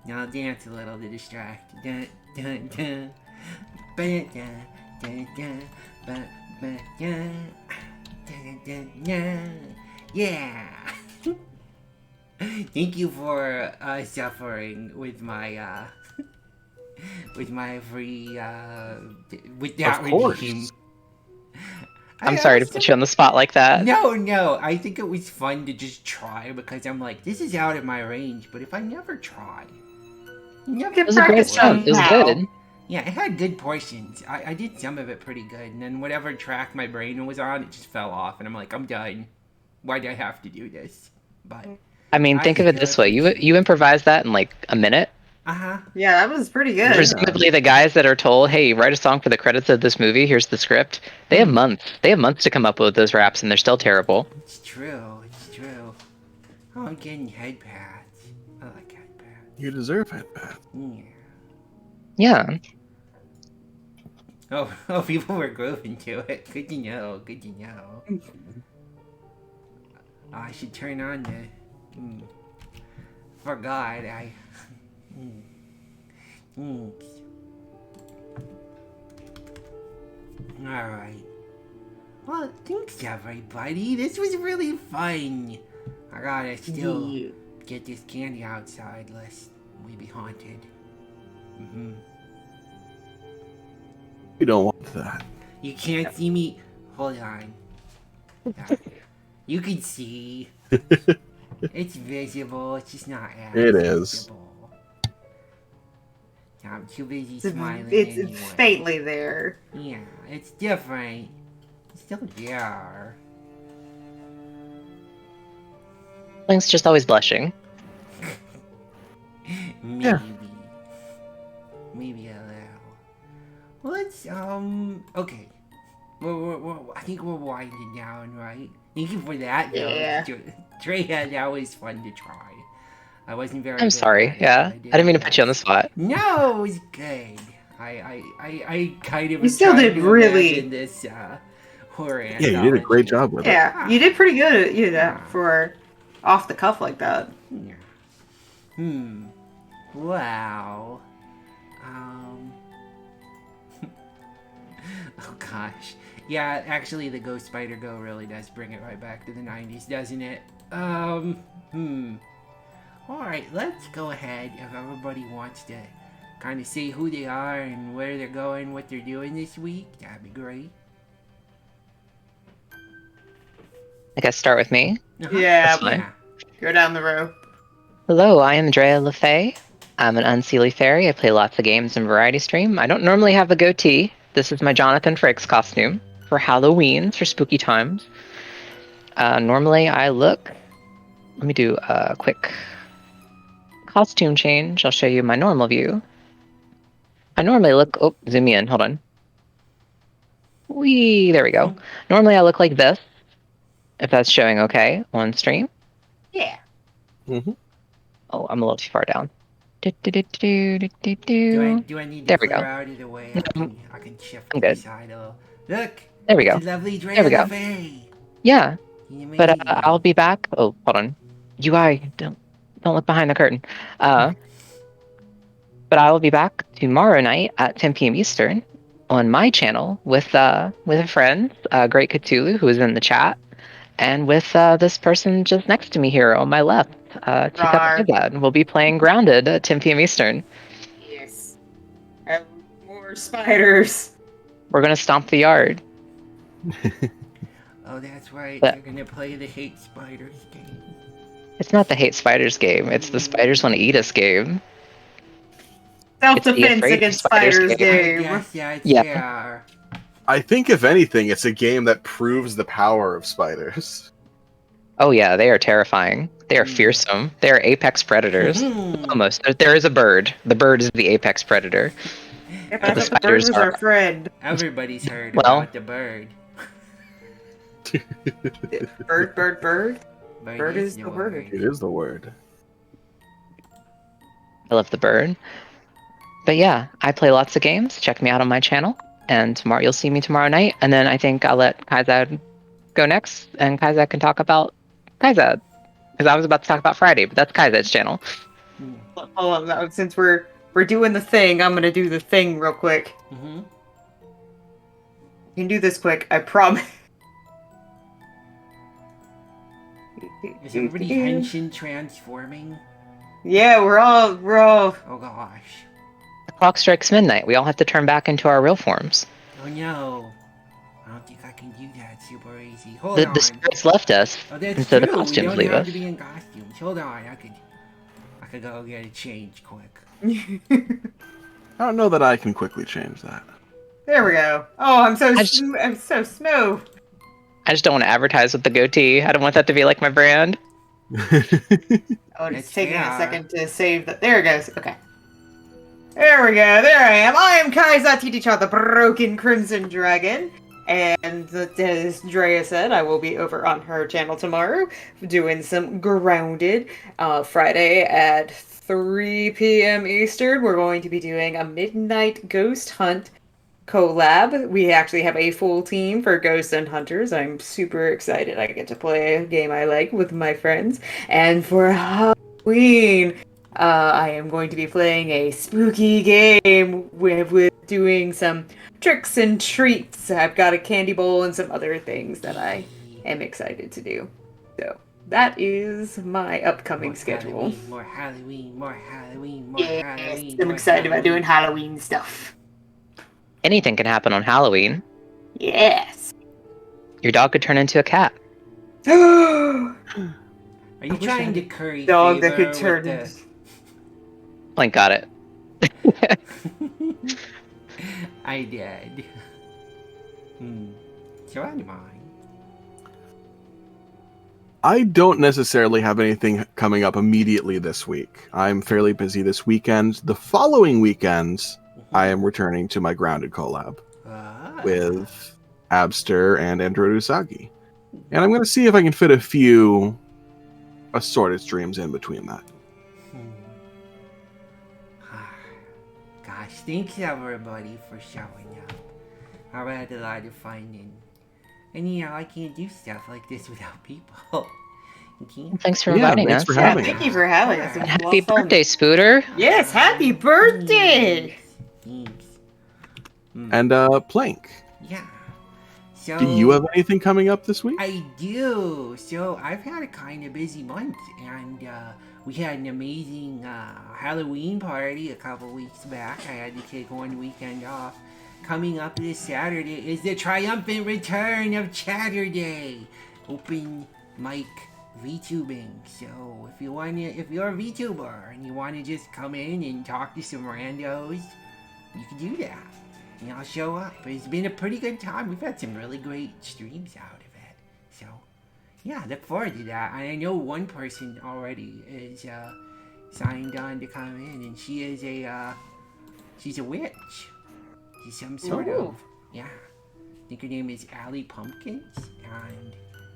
Now I'll dance a little to distract. Dun, dun, dun. Ba, dun, dun, dun. Ba, ba, dun. Dun, dun, dun. Yeah! Thank you for suffering with my with my free with that Of course. regime. I'm sorry to put you on the spot like that. No, I think it was fun to just try because I'm like, this is out of my range, but if I never try, never It It was a great practice attempt. It was somehow. good. Yeah, it had good portions. I did some of it pretty good, and then whatever track my brain was on, it just fell off, and I'm like, I'm done. Why do I have to do this? But I mean, think of it this way: you improvised that in like a minute. Yeah, that was pretty good. Presumably, the guys that are told, "Hey, write a song for the credits of this movie. Here's the script." They have months. They have months to come up with those raps, and they're still terrible. It's true. It's true. Oh, I'm getting head pats. I like head pats. You deserve it, man. Yeah. Yeah. Oh, people were grooving to it. Good to know. Good to know. I should turn on the. Forgot I. Alright. Well, thanks everybody. This was really fun. I gotta still get this candy outside lest we be haunted. We don't want that. You can't see me. Hold on. You can see. It's visible. It's just not as It is. visible. I'm too busy It's, smiling it's anyway. faintly there. Yeah, it's different. It's still there. Link's just always blushing. Maybe. Yeah. Maybe a little. Well, let's, okay. I think we're winding down, right? Thank you for that, though. Yeah. Draea, that was fun to try. I wasn't very I'm good sorry. at it, Yeah, but I didn't mean to my put you on the best. spot. No, it was good. I kind of You was still trying did to really- imagine this horror Yeah, you did a great anthology. job with it. Yeah, you did pretty good at that for off the cuff like that. Yeah. Wow. Oh gosh. Yeah, actually the Ghost Spider Go really does bring it right back to the 90s, doesn't it? Alright, let's go ahead if everybody wants to kind of say who they are and where they're going, what they're doing this week. That'd be great. I guess start with me. Yeah, That's fine. Yeah. go down the row. Hello, I am Draea Lefay. I'm an unseelie fairy. I play lots of games and variety stream. I don't normally have a goatee. This is my Jonathan Frakes costume for Halloween, for spooky times. Normally I look... Let me do a quick costume change. I'll show you my normal view. I normally look... Oh, zoom me in. Hold on. There we go. Normally I look like this, if that's showing okay on stream. Yeah. Mm-hmm. Oh, I'm a little too far down. Do I need to There we clear go. out of the way? I can shift I'm to the good. side a little. Look! There we go. It's a lovely Draea There we go. Lefay. Yeah, but Amazing. I'll be back. Oh, hold on. UI, don't look behind the curtain. But I will be back tomorrow night at 10 p.m. Eastern on my channel with a friend, Great Cthulhu, who is in the chat, and with this person just next to me here on my left, Teacup Rar. Kaizad. We'll be playing Grounded at 10 p.m. Eastern. Yes. More spiders. We're gonna stomp the yard. Oh, that's right. But- They're gonna play the Hate Spiders game. It's not the Hate Spiders game. It's the Spiders Want to Eat Us game. Self-defense afraid of against spiders spiders I game. guess that's Yeah. fair. I think, if anything, it's a game that proves the power of spiders. Oh yeah, they are terrifying. They are fearsome. They are apex predators. Almost. There is a bird. The bird is the apex predator. Yep, I The thought the bird spiders was are- our friend. Everybody's heard Well- about the bird. Bird. Bird is Bird the word. It is the word. I love the bird. But yeah, I play lots of games. Check me out on my channel. And tomorrow you'll see me tomorrow night. And then I think I'll let Kaizad go next, and Kaizad can talk about Kaizad. Because I was about to talk about Friday, but that's Kaizad's channel. Hold on, since we're doing the thing, I'm gonna do the thing real quick. Mm-hmm. You can do this quick, I promise. Is everybody henshin transforming? Yeah, we're all. Oh gosh. The clock strikes midnight. We all have to turn back into our real forms. Oh no. I don't think I can do that super easy. Hold The, on. the spirits left us, Oh, that's and so true. the We costumes don't leave have us. to be in costumes. Hold on. I could go get a change quick. I don't know that I can quickly change that. There we go. Oh, I'm so just- I'm so smooth. I just don't want to advertise with the goatee. I don't want that to be like my brand. Oh, it's It's taking a fair. second to save that. There it goes. Okay. There we go. There I am. I am Kaizad TTRPGs, the Broken Crimson Dragon. And as Draea said, I will be over on her channel tomorrow doing some Grounded. Friday at 3 p.m. Eastern, we're going to be doing a Midnight Ghost Hunt collab. We actually have a full team for Ghosts and Hunters. I'm super excited. I get to play a game I like with my friends. And for Halloween, I am going to be playing a spooky game with doing some tricks and treats. I've got a candy bowl and some other things that I am excited to do. So that is my upcoming schedule. More Halloween. Yes, I'm excited about doing Halloween stuff. Anything can happen on Halloween. Yes. Your dog could turn into a cat. Dog Are you trying to curry that favor could turn with into. Blank got it. I did. Saradamon. I don't necessarily have anything coming up immediately this week. I'm fairly busy this weekend. The following weekends, I am returning to my Grounded collab with Abster and Andrew Usagi. And I'm going to see if I can fit a few assorted streams in between that. Gosh, thanks everybody for showing up. I had a lot of fun and you know, I can't do stuff like this without people. Thanks for inviting thanks us. for Yeah, having thank us. you for having us. And happy birthday, Spooter. Yes, happy birthday! Thanks. And Plank, Yeah. So do you have anything coming up this week? I do. So I've had a kind of busy month, and we had an amazing Halloween party a couple weeks back. I had to take one weekend off. Coming up this Saturday is the triumphant return of Chatterday, open mic VTubing. So if you're a VTuber and you wanna just come in and talk to some randos, you can do that. And I'll show up. It's been a pretty good time. We've had some really great streams out of it. So, yeah, look forward to that. And I know one person already is signed on to come in, and she's a witch. She's some sort of, yeah. I think her name is Allie Pumpkins, and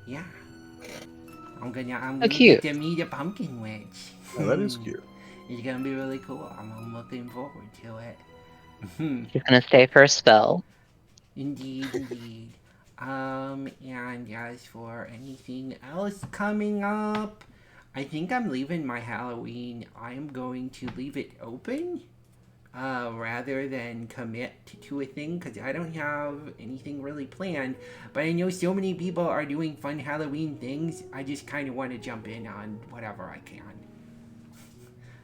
yeah, I'm gonna cute. get to meet a pumpkin witch. Oh, that is cute. It's gonna be really cool. I'm looking forward to it. She's gonna stay for a spell. Indeed. And as for anything else coming up, I think I'm leaving my Halloween. I'm going to leave it open, rather than commit to a thing, because I don't have anything really planned. But I know so many people are doing fun Halloween things. I just kind of want to jump in on whatever I can.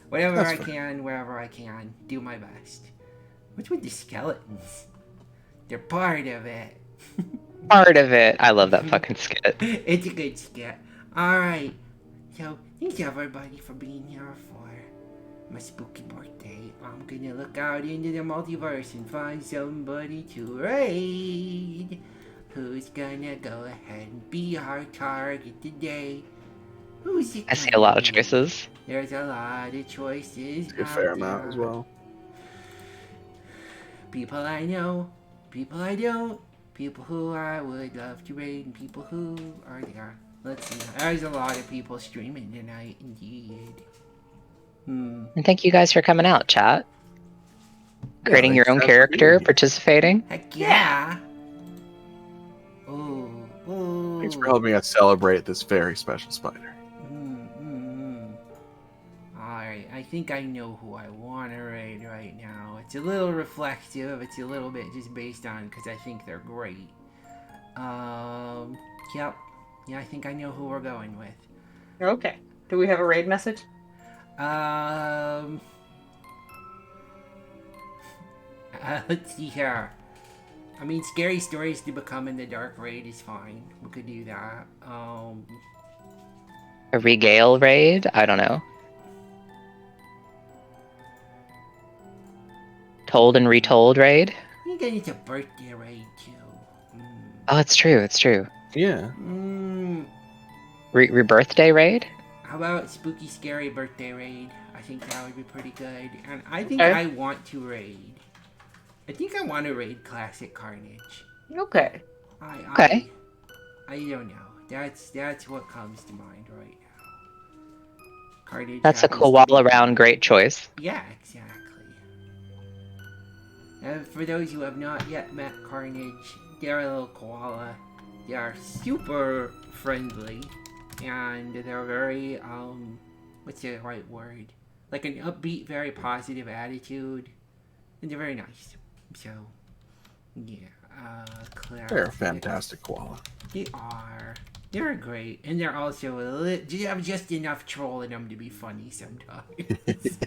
Wherever I can, do my best. What's with the skeletons? They're part of it. Part of it. I love that fucking skit. It's a good skit. Alright. So, thanks everybody for being here for my spooky birthday. I'm gonna look out into the multiverse and find somebody to raid. Who's gonna go ahead and be our target today? Who's it I see a lot of gonna be? choices. There's a lot of choices. A fair out amount as there. well. People I know, people I don't, people who I would love to raid, and people who are there. Let's see. There's a lot of people streaming tonight, indeed. Hmm. And thank you guys for coming out, chat. Creating your thanks, own guys, for being character, here. participating. Heck yeah. Ooh. Ooh. Thanks for helping us celebrate this very special spider. Alright, I think I know who I want to raid right now. It's a little reflective. It's a little bit just based on because I think they're great. Yep. Yeah, I think I know who we're going with. Okay. Do we have a raid message? Let's see here. I mean, scary stories to become in the dark raid is fine. We could do that. A regale raid? I don't know. Told and retold raid? You think it's a birthday raid too. Oh, it's true. It's true. Yeah. Rebirthday raid? How about spooky scary birthday raid? I think that would be pretty good. And I think Okay. I want to raid. I think I want to raid Classic Carnage. Okay. Okay. I don't know. That's what comes to mind right now. Carnage. That's a happens to koala be- round great choice. Yeah, exactly. For those who have not yet met Carnage, they're a little koala. They are super friendly, and they're very what's the right word? Like an upbeat, very positive attitude, and they're very nice. So, yeah. They're a fantastic koala. They are. They're great, and they're also they have just enough troll in them to be funny sometimes.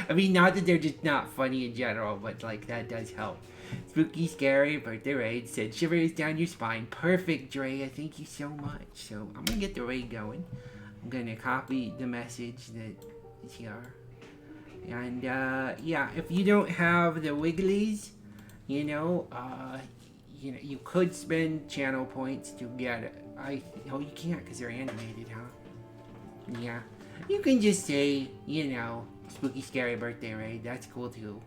I mean, not that they're just not funny in general, but like that does help. Spooky, scary birthday raid said shivers down your spine. Perfect, Draea. Thank you so much. So I'm gonna get the raid going. I'm gonna copy the message that is here, and yeah, if you don't have the Wigglies, you could spend channel points to get it. Oh, you can't because they're animated, huh? Yeah. You can just say, spooky scary birthday raid. That's cool too.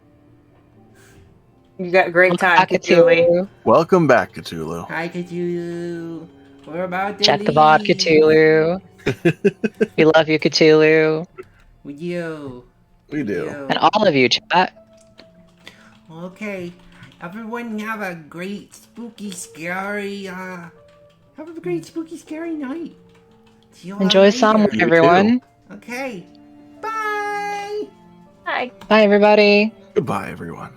You got a great time, Back Cthulhu. Welcome back, Cthulhu. Hi, Cthulhu. We're about to Check leave. the VOD, Cthulhu. We love you, Cthulhu. We do. We do. And all of you, chat. Okay. Everyone have a great spooky scary have a great spooky scary night. See you all Enjoy later. some, You everyone. Okay. Bye. Hi. Bye, everybody. Goodbye, everyone.